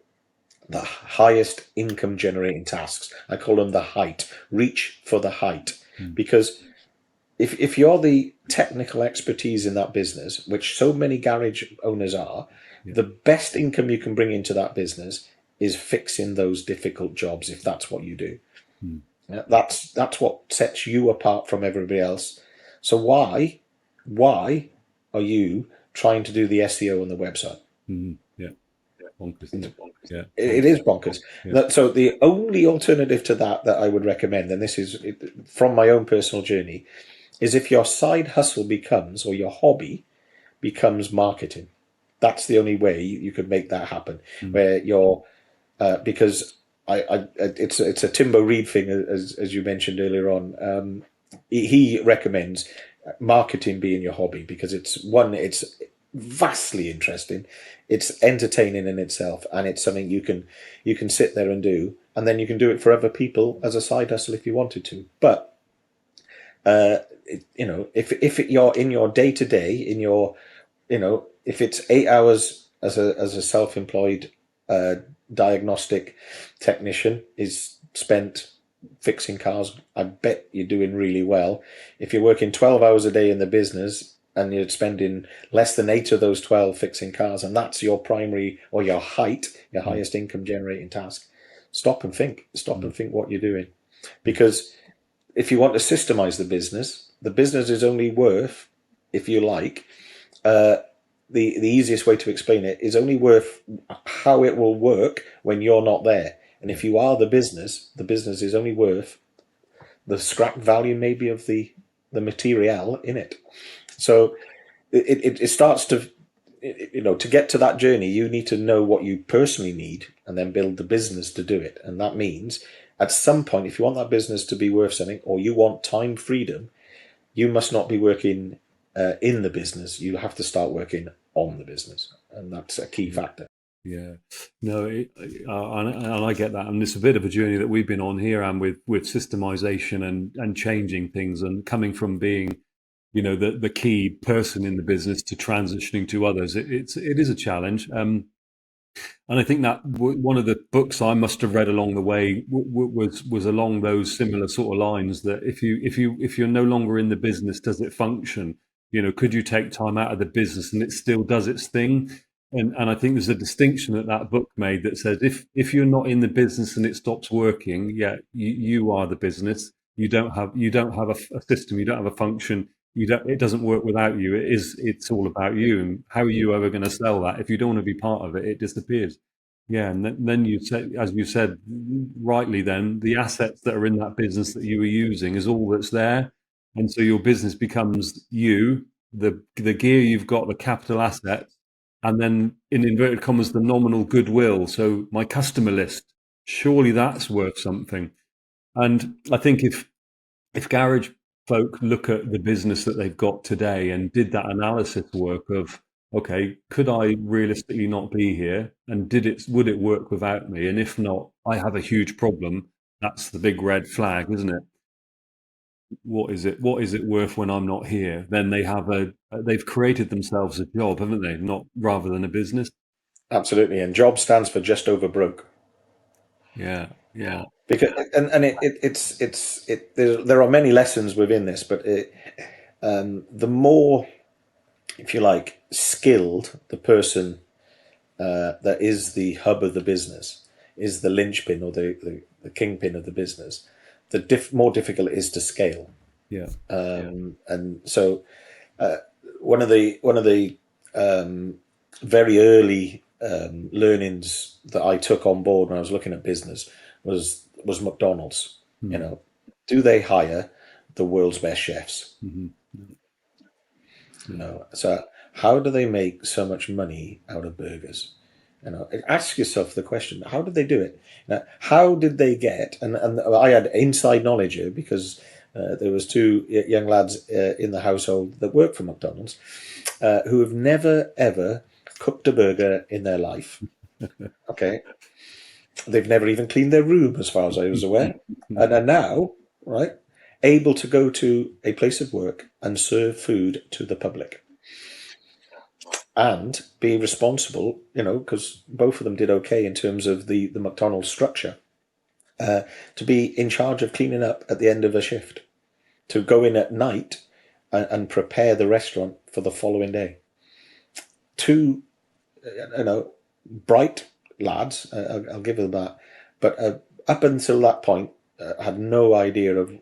the highest income generating tasks. I call them the height. Reach for the height. Because if you're the technical expertise in that business, which so many garage owners are, the best income you can bring into that business is fixing those difficult jobs, if that's what you do. That's what sets you apart from everybody else. So why are you trying to do the SEO on the website? Bonkers. It is bonkers. So the only alternative to that I would recommend, and this is from my own personal journey, is if your side hustle becomes, or your hobby becomes, marketing. That's the only way you could make that happen. Where you're, because it's a Timbo Reed thing, as you mentioned earlier on. He recommends marketing being your hobby because it's vastly interesting, it's entertaining in itself, and it's something you can sit there and do, and then you can do it for other people as a side hustle if you wanted to. But if you're in your day to day, if it's 8 hours as a self-employed diagnostic technician is spent fixing cars, I bet you're doing really well. If you're working 12 hours a day in the business and you're spending less than 8 of those 12 fixing cars, and that's your primary or your highest income generating task, stop and think what you're doing. Because if you want to systemize the business is only worth, if you like, the easiest way to explain it is only worth how it will work when you're not there. And if you are the business is only worth the scrap value maybe of the material in it. So it starts to, to get to that journey, you need to know what you personally need and then build the business to do it. And that means at some point, if you want that business to be worth something, or you want time freedom, you must not be working in the business. You have to start working on the business. And that's a key factor. Yeah, no, and I get that, and it's a bit of a journey that we've been on here, and with systemization and changing things, and coming from being, the key person in the business to transitioning to others. It is a challenge, and I think that one of the books I must have read along the way was along those similar sort of lines. That if you're no longer in the business, does it function? Could you take time out of the business and it still does its thing? And I think there's a distinction that book made that says if you're not in the business and it stops working, you are the business. You don't have a system. You don't have a function. It doesn't work without you. It's all about you. And how are you ever going to sell that if you don't want to be part of it? It disappears. Yeah, and then you said, as you said rightly, then the assets that are in that business that you were using is all that's there, and so your business becomes you, the gear you've got, the capital assets. And then, in inverted commas, the nominal goodwill. So my customer list Surely that's worth something. And I think if garage folk look at the business that they've got today and did that analysis work of, okay, could I realistically not be here, and would it work without me? And if not, I have a huge problem. That's the big red flag, isn't it? What is it worth when I'm not here? Then they've created themselves a job, haven't they? Not rather than a business. Absolutely, and job stands for just over broke. Yeah, yeah. Because there are many lessons within this, but the more, if you like, skilled the person that is the hub of the business, is the linchpin or the kingpin of the business, the more difficult it is to scale. Yeah. And so one of the very early learnings that I took on board when I was looking at business was McDonald's. You know, do they hire the world's best chefs? You know, so how do they make so much money out of burgers? You know, ask yourself the question: how did they do it? Now, how did they get? And I had inside knowledge here because there was two young lads in the household that work for McDonald's who have never ever cooked a burger in their life. Okay, they've never even cleaned their room, as far as I was aware, and are now right able to go to a place of work and serve food to the public. And be responsible, you know, because both of them did okay in terms of the McDonald's structure, to be in charge of cleaning up at the end of a shift, to go in at night and prepare the restaurant for the following day. Two, you know, bright lads, I'll give them that, but up until that point, had no idea of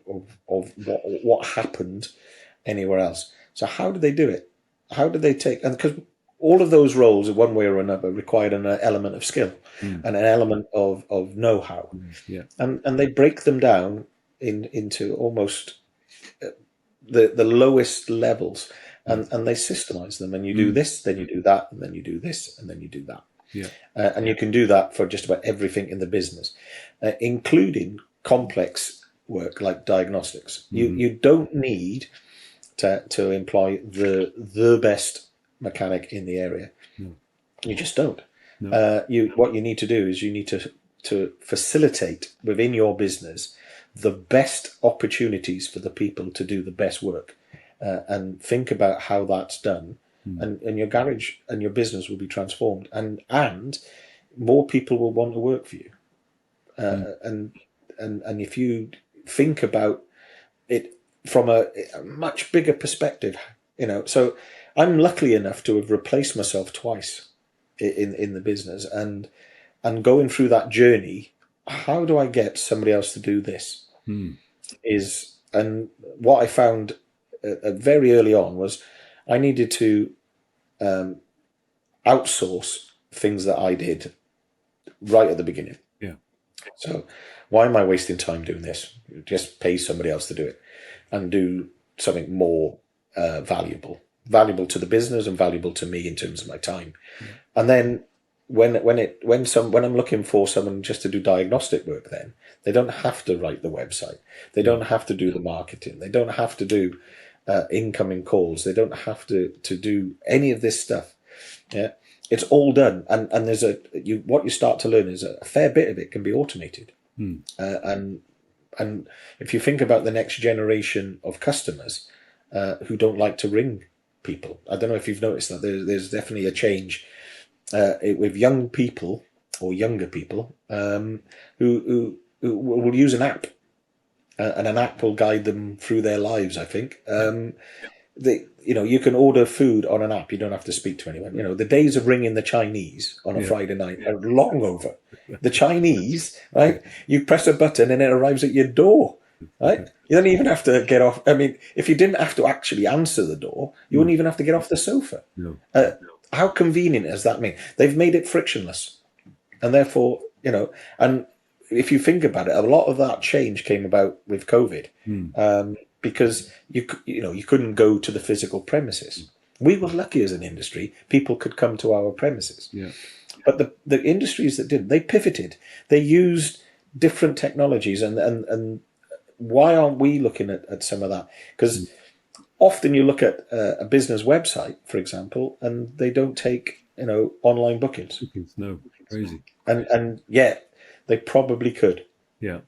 what happened anywhere else. So how did they do it? How did they take, and because all of those roles, in one way or another, required an element of skill and an element of know-how. Yeah. And they break them down into almost the lowest levels, and they systemize them. And you do this, then you do that, and then you do this, and then you do that. Yeah. And you can do that for just about everything in the business, including complex work like diagnostics. You don't need to employ the best mechanic in the area. You just don't. What you need to do is you need to facilitate within your business the best opportunities for the people to do the best work, and think about how that's done, and your garage and your business will be transformed, and more people will want to work for you. And if you think about it from a much bigger perspective, you know, so I'm lucky enough to have replaced myself twice in the business, and going through that journey. How do I get somebody else to do this? And what I found very early on was I needed to outsource things that I did right at the beginning. Yeah. So why am I wasting time doing this? Just pay somebody else to do it and do something more valuable to the business and valuable to me in terms of my time. And then when I'm looking for someone just to do diagnostic work, then they don't have to write the website. They don't have to do the marketing. They don't have to do incoming calls. They don't have to do any of this stuff. Yeah, it's all done. And there's what you start to learn is a fair bit of it can be automated. And if you think about the next generation of customers who don't like to ring people, I don't know if you've noticed that there's definitely a change with young people or younger people who will use an app, and an app will guide them through their lives. I think you can order food on an app. You don't have to speak to anyone. You know, the days of ringing the Chinese on a Friday night are long over. The Chinese, right? You press a button and it arrives at your door, right? You don't even have to get off. I mean, if you didn't have to actually answer the door, you wouldn't even have to get off the sofa. How convenient has that been? They've made it frictionless, and therefore, you know, and if you think about it, a lot of that change came about with COVID, because you couldn't go to the physical premises. We were lucky as an industry; people could come to our premises. But the industries that did, they pivoted. They used different technologies, and why aren't we looking at some of that? Because often you look at a business website, for example, and they don't take online bookings. No, crazy. And yet they probably could. Yeah.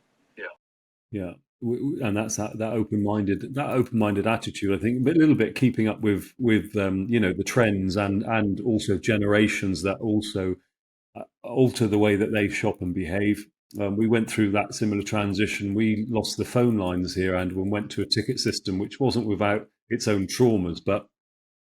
And that's that open-minded attitude. I think a little bit keeping up with the trends and also generations that also alter the way that they shop and behave. We went through that similar transition. We lost the phone lines here and went to a ticket system, which wasn't without its own traumas, but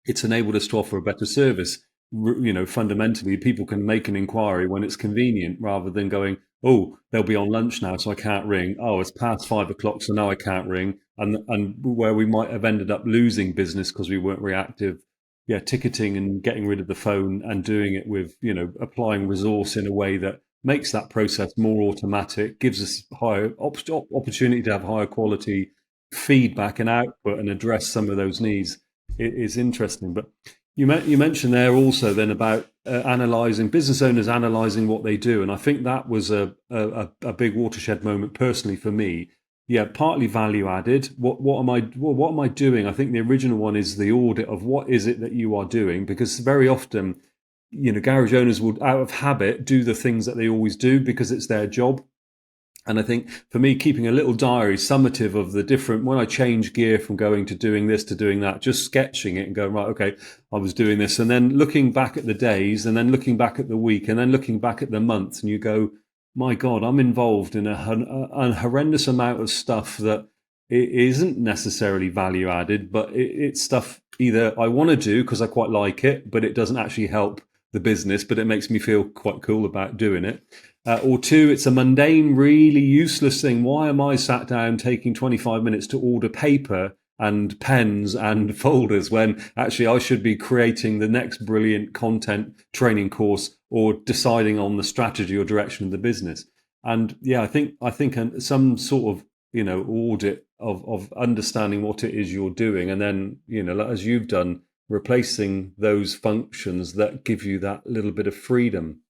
it's enabled us to offer a better service. Fundamentally, people can make an inquiry when it's convenient rather than going, oh, they'll be on lunch now, so I can't ring. Oh, it's past 5 o'clock, so now I can't ring. And where we might have ended up losing business because we weren't reactive. Yeah, ticketing and getting rid of the phone and doing it with, applying resource in a way that makes that process more automatic, gives us higher opportunity to have higher quality feedback and output and address some of those needs. It is interesting. But you mentioned there also then about business owners analysing what they do, and I think that was a big watershed moment personally for me. Yeah, partly value added. What am I doing? I think the original one is the audit of what is it that you are doing, because very often, garage owners will out of habit do the things that they always do because it's their job. And I think for me, keeping a little diary summative of the different, when I change gear from going to doing this to doing that, just sketching it and going, right, okay, I was doing this. And then looking back at the days and then looking back at the week and then looking back at the month, and you go, my God, I'm involved in a horrendous amount of stuff that it isn't necessarily value added, but it's stuff either I want to do because I quite like it, but it doesn't actually help the business, but it makes me feel quite cool about doing it. Or two, it's a mundane, really useless thing. Why am I sat down taking 25 minutes to order paper and pens and folders when actually I should be creating the next brilliant content training course or deciding on the strategy or direction of the business? And yeah, I think some sort of audit of understanding what it is you're doing, and then as you've done, replacing those functions that give you that little bit of freedom.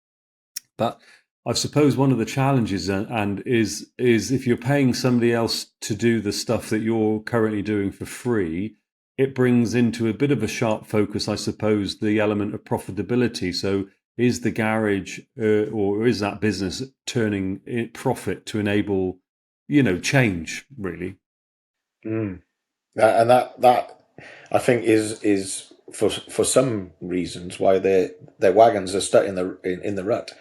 But I suppose one of the challenges and is if you're paying somebody else to do the stuff that you're currently doing for free, it brings into a bit of a sharp focus, I suppose, the element of profitability. So is the garage or is that business turning it profit to enable, change really? And that I think is for some reasons why their wagons are stuck in the rut.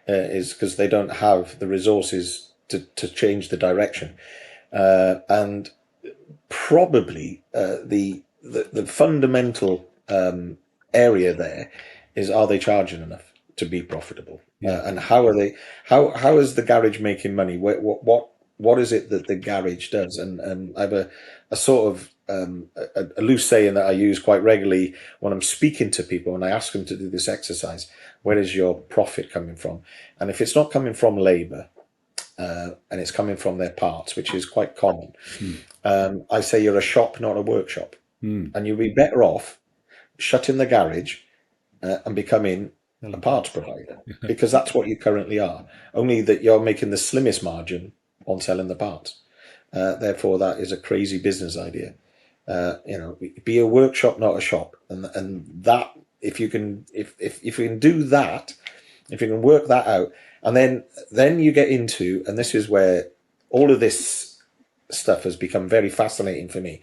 Is because they don't have the resources to change the direction, and probably the fundamental area there is, are they charging enough to be profitable? Yeah. And how are they? How is the garage making money? What is it that the garage does? And I have a sort of a loose saying that I use quite regularly when I'm speaking to people, and I ask them to do this exercise. Where is your profit coming from? And if it's not coming from labour, and it's coming from their parts, which is quite common, I say you're a shop, not a workshop. And you'll be better off shutting the garage and becoming a parts provider, because that's what you currently are, only that you're making the slimmest margin on selling the parts. Therefore, that is a crazy business idea. Be a workshop, not a shop, and that if you can do that, if you can work that out, and then you get into, and this is where all of this stuff has become very fascinating for me.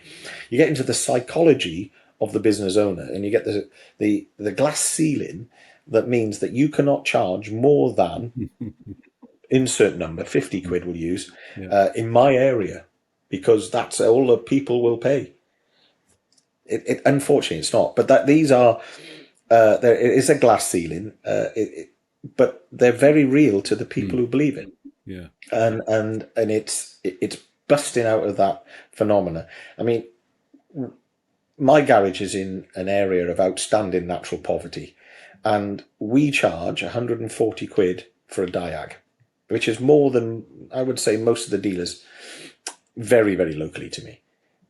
You get into the psychology of the business owner, and you get the glass ceiling that means that you cannot charge more than insert number, 50 quid we'll use, in my area, because that's all the people will pay. It unfortunately it's not, but these are there is a glass ceiling, but they're very real to the people who believe it. Yeah, and it's busting out of that phenomena. I mean, my garage is in an area of outstanding natural poverty, and we charge 140 quid for a diag, which is more than, I would say, most of the dealers, very, very locally to me.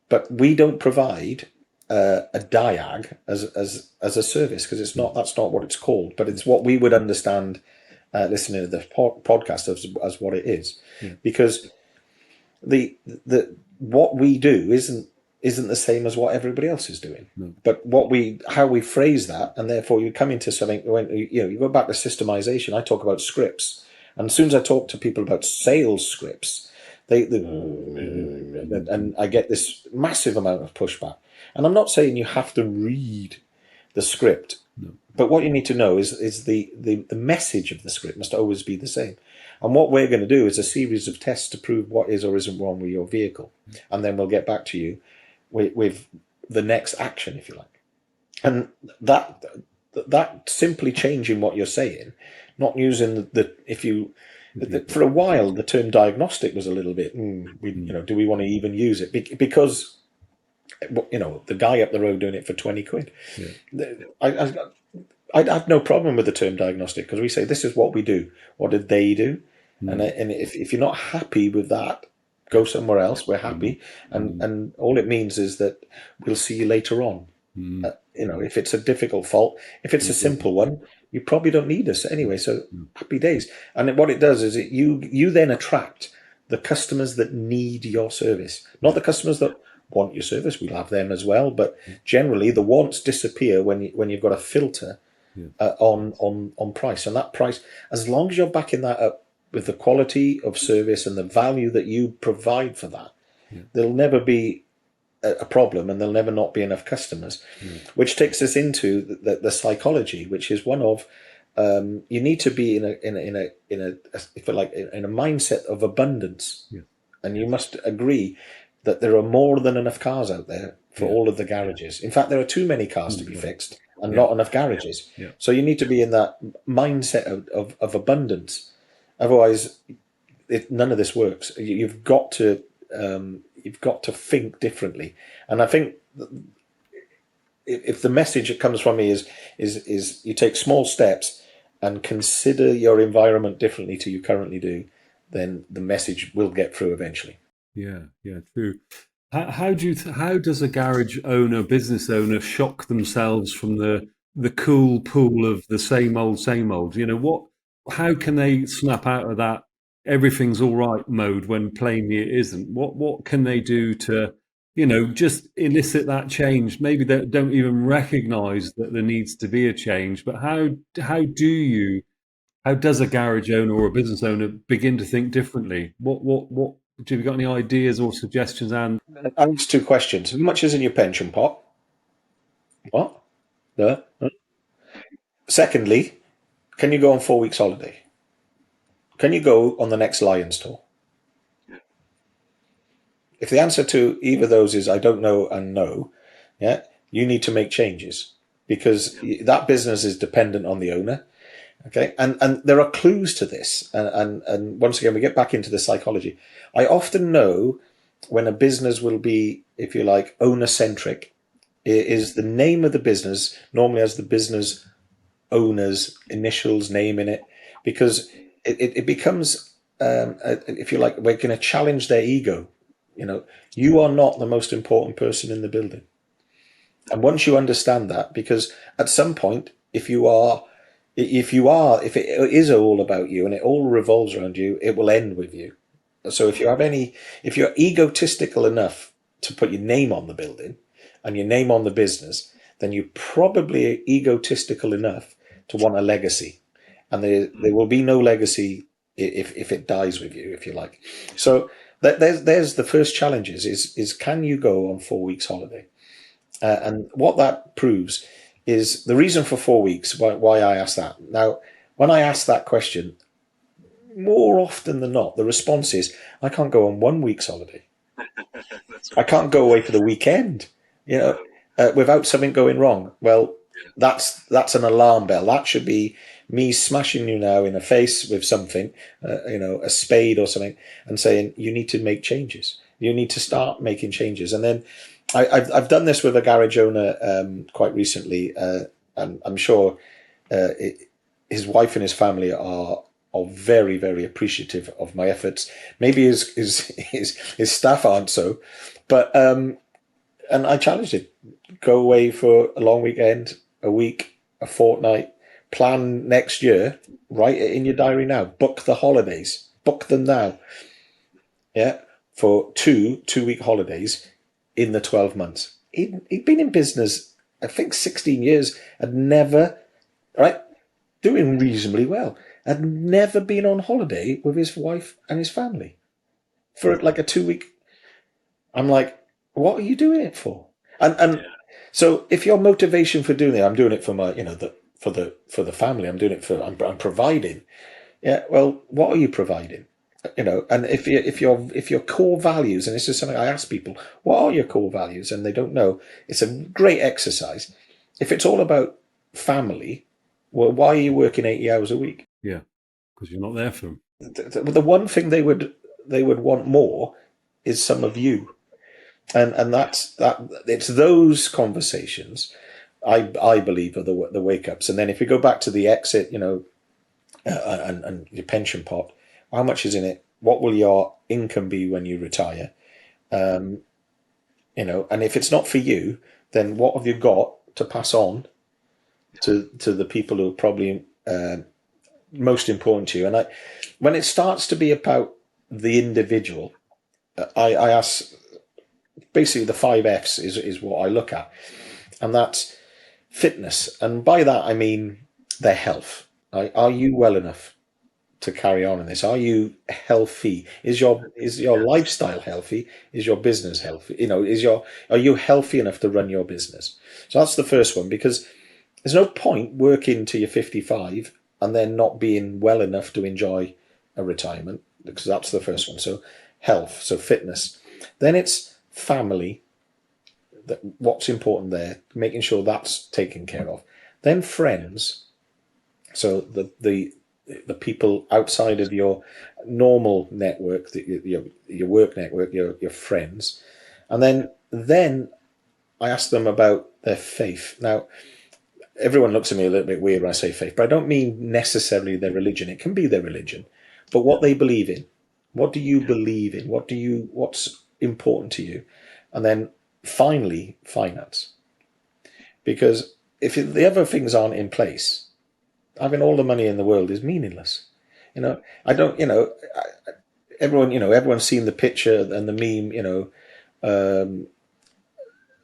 But we don't provide a diag as a service, because that's not what it's called, but it's what we would understand listening to the podcast as what it is, because the what we do isn't the same as what everybody else is doing. No. But how we phrase that, and therefore you come into something when you go back to systemization. I talk about scripts, and as soon as I talk to people about sales scripts, and I get this massive amount of pushback. And I'm not saying you have to read the script, but what you need to know is the message of the script must always be the same. And what we're going to do is a series of tests to prove what is or isn't wrong with your vehicle, and then we'll get back to you with the next action, if you like. And that simply changing what you're saying, not using for a while the term diagnostic was a little bit, do we want to even use it? Because the guy up the road doing it for 20 quid. I'd have no problem with the term diagnostic, because we say this is what we do. What did they do? And if you're not happy with that, go somewhere else. We're happy, and all it means is that we'll see you later on. If it's a difficult fault, if it's a simple one, you probably don't need us anyway. So happy days. And what it does is you then attract the customers that need your service, not the customers that want your service. We'll have them as well, but generally the wants disappear when you've got a filter on price. And that price, as long as you're backing that up with the quality of service and the value that you provide for that, there'll never be a problem, and there'll never not be enough customers. Which takes us into the psychology, which is one of you need to be in a mindset of abundance, and you must agree that there are more than enough cars out there for all of the garages. In fact, there are too many cars to be fixed and not enough garages. So you need to be in that mindset of abundance. Otherwise, none of this works. You've got to think differently. And I think if the message that comes from me is you take small steps and consider your environment differently to you currently do, then the message will get through eventually. Yeah, true. How does a garage owner, business owner, shock themselves from the cool pool of the same old? How can they snap out of that everything's all right mode when plainly it isn't? What can they do to just elicit that change? Maybe they don't even recognize that there needs to be a change, but how does a garage owner or a business owner begin to think differently? What have you got any ideas or suggestions? And answer two questions. How much is in your pension pot? What? No. Secondly, can you go on 4 weeks holiday? Can you go on the next Lions tour? If the answer to either of those is I don't know and no, you need to make changes, because that business is dependent on the owner. Okay, and there are clues to this, and once again we get back into the psychology. I often know when a business will be, if you like, owner centric. Is the name of the business normally has the business owner's initials name in it, because it becomes, if you like, we're going to challenge their ego. You are not the most important person in the building, and once you understand that, because at some point, if it is all about you and it all revolves around you, it will end with you. So if you're egotistical enough to put your name on the building and your name on the business, then you're probably egotistical enough to want a legacy, and there will be no legacy if it dies with you, if you like. So there's the first challenge is can you go on 4 weeks holiday? And what that proves is the reason for 4 weeks, why I asked that. Now, when I ask that question, more often than not, the response is, I can't go on 1 week's holiday. I can't go away for the weekend, without something going wrong. Well, that's an alarm bell. That should be me smashing you now in the face with something, a spade or something, and saying, you need to make changes. You need to start making changes. And then I've done this with a garage owner quite recently, and I'm sure his wife and his family are very, very appreciative of my efforts. Maybe his staff aren't so, but And I challenged him, go away for a long weekend, a week, a fortnight, plan next year, write it in your diary now, book the holidays, book them now. Yeah, for two-week holidays in the 12 months. He'd been in business, I think, 16 years, had never, right, doing reasonably well, had never been on holiday with his wife and his family for like a 2 week. I'm like, what are you doing it for? And so if your motivation for doing it, I'm doing it for my, for the family. I'm doing it for, I'm providing. Yeah. Well, what are you providing? And if your core values, and this is something I ask people, what are your core values? And they don't know. It's a great exercise. If it's all about family, well, why are you working 80 hours a week? Yeah, because you're not there for them. The one thing they would want more is some of you. And that's that. It's those conversations I believe are the wake ups. And then if we go back to the exit, and your pension pot, how much is in it? What will your income be when you retire? And if it's not for you, then what have you got to pass on to the people who are probably most important to you? And when it starts to be about the individual, I ask. Basically, the 5 Fs is what I look at, and that's fitness. And by that, I mean their health. Are you well enough to carry on in this? Are you healthy? Is your lifestyle healthy? Is your business healthy? Are you healthy enough to run your business? So that's the first one, because there's no point working till you're 55 and then not being well enough to enjoy a retirement, because that's the first one. So health, so fitness. Then it's family. What's important there, making sure that's taken care of. Then friends, so the people outside of your normal network, your work network, your friends. And then I ask them about their faith. Now, everyone looks at me a little bit weird when I say faith, but I don't mean necessarily their religion. It can be their religion, but what they believe in. What do you believe in? What's important to you? And then finally, finance. Because if the other things aren't in place, having all the money in the world is meaningless. I don't. Everyone's seen the picture and the meme.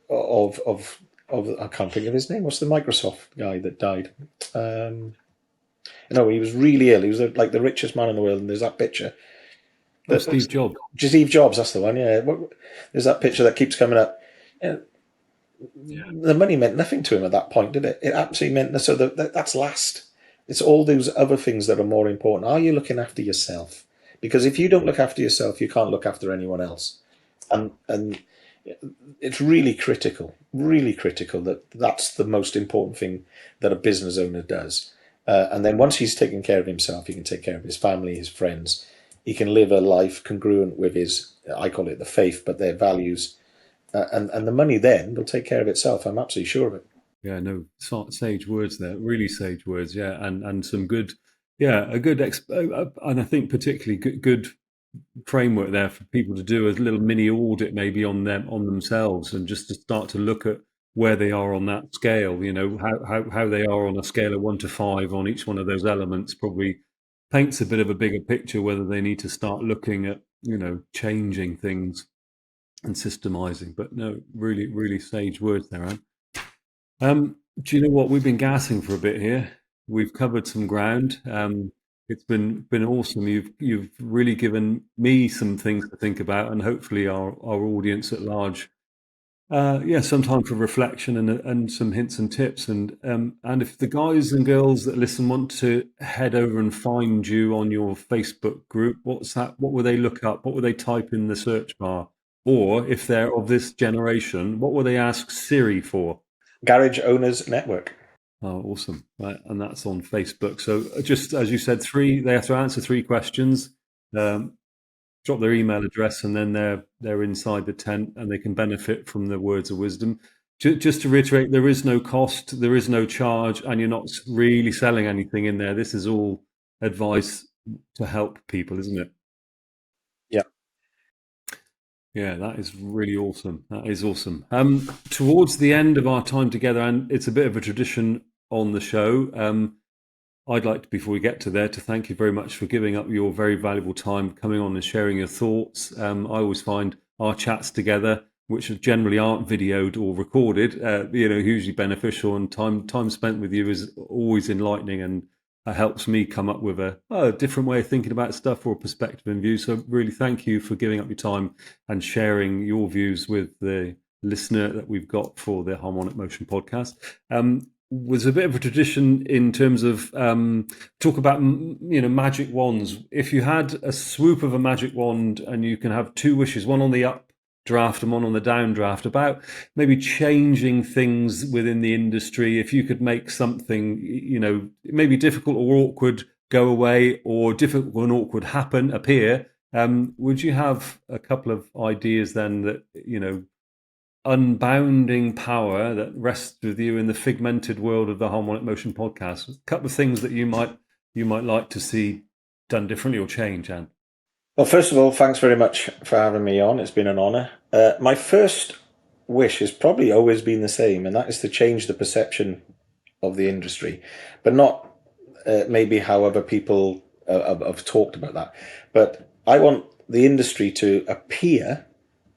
Of I can't think of his name. What's the Microsoft guy that died? He was really ill. He was like the richest man in the world, and there's that picture. Steve Jobs. Steve Jobs, that's the one. Yeah, there's that picture that keeps coming up. The money meant nothing to him at that point, did it? It absolutely meant nothing. So that's last. It's all those other things that are more important. Are you looking after yourself? Because if you don't look after yourself, you can't look after anyone else. And it's really critical that that's the most important thing that a business owner does. And then once he's taken care of himself, he can take care of his family, his friends. He can live a life congruent with his, I call it the faith, but their values. And the money then will take care of itself. I'm absolutely sure of it. Yeah, no, sage words there, really sage words. Yeah, and some good, and I think particularly good framework there for people to do a little mini audit maybe on themselves, and just to start to look at where they are on that scale. How they are on a scale of 1 to 5 on each one of those elements probably paints a bit of a bigger picture whether they need to start looking at changing things and systemizing. But no, really, really sage words there, Anne. Do you know what? We've been gassing for a bit here. We've covered some ground. It's been awesome. You've really given me some things to think about, and hopefully our audience at large. Some time for reflection and some hints and tips. And if the guys and girls that listen want to head over and find you on your Facebook group, what's that? What will they look up? What will they type in the search bar? Or if they're of this generation, what will they ask Siri for? Garage Owners Network. Oh, awesome. Right. And that's on Facebook. So just as you said, they have to answer 3 questions, drop their email address, and then they're inside the tent and they can benefit from the words of wisdom. Just to reiterate, there is no cost, there is no charge, and you're not really selling anything in there. This is all advice to help people, isn't it? Yeah. Yeah, that is really awesome. That is awesome. Towards the end of our time together, and it's a bit of a tradition on the show, I'd like to, before we get to there, to thank you very much for giving up your very valuable time, coming on and sharing your thoughts. I always find our chats together, which generally aren't videoed or recorded, hugely beneficial, and time spent with you is always enlightening, and helps me come up with a different way of thinking about stuff or a perspective and view. So really thank you for giving up your time and sharing your views with the listener that we've got for the Harmonic Motion podcast. Was a bit of a tradition in terms of talk about magic wands. If you had a swoop of a magic wand and you can have two wishes, one on the up draft and one on the down draft, about maybe changing things within the industry, if you could make something maybe difficult or awkward go away, or difficult and awkward appear, would you have a couple of ideas then that unbounding power that rests with you in the figmented world of the Harmonic Motion podcast? A couple of things that you might like to see done differently or change, Anne? Well, first of all, thanks very much for having me on. It's been an honour. My first wish has probably always been the same, and that is to change the perception of the industry, but not maybe how other people have talked about that. But I want the industry to appear.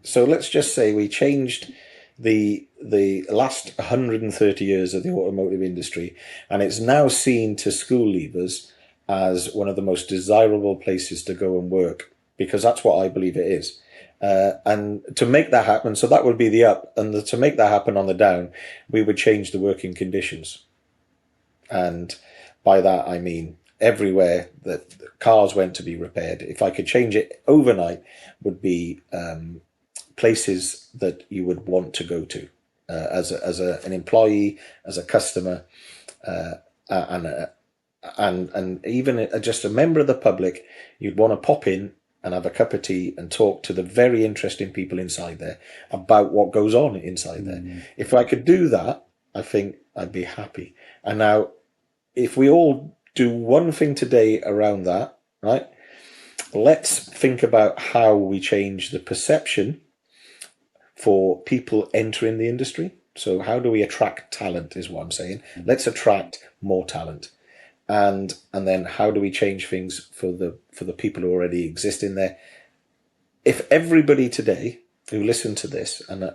So let's just say we changed the last 130 years of the automotive industry, and it's now seen to school leavers as one of the most desirable places to go and work, because that's what I believe it is. And to make that happen, so that would be the up, and to make that happen on the down, we would change the working conditions. And by that, I mean everywhere that cars went to be repaired, if I could change it overnight, would be places that you would want to go to as an employee, as a customer, and even just a member of the public. You'd want to pop in and have a cup of tea and talk to the very interesting people inside there about what goes on inside there. If I could do that, I think I'd be happy. And now, if we all do one thing today around that, right? Let's think about how we change the perception for people entering the industry. So how do we attract talent is what I'm saying. Let's attract more talent. And then how do we change things for the people who already exist in there? If everybody today who listen to this, and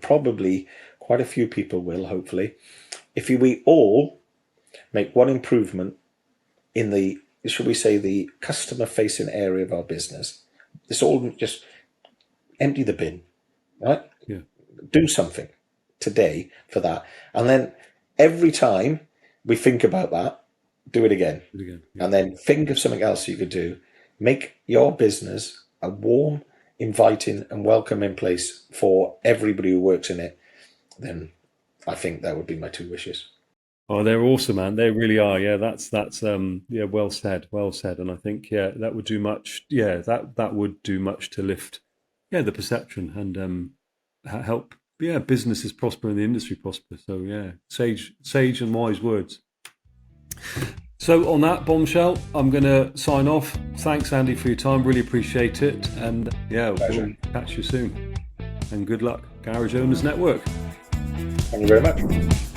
probably quite a few people will, hopefully, if we all make one improvement in the, should we say, the customer facing area of our business, it's all just empty the bin, right? Yeah. Do something today for that. And then every time we think about that, do it again. Yeah. And then think of something else you could do. Make your business a warm, inviting and welcoming place for everybody who works in it. Then I think that would be my two wishes. Oh, they're awesome, man. They really are. Yeah, that's well said. And I think that would do much. Yeah, that would do much to lift the perception and help businesses prosper and the industry prosper. So sage and wise words. So on that bombshell, I'm going to sign off. Thanks, Andy, for your time. Really appreciate it. And we'll catch you soon. And good luck, Garage Owners Network. Thank you very much.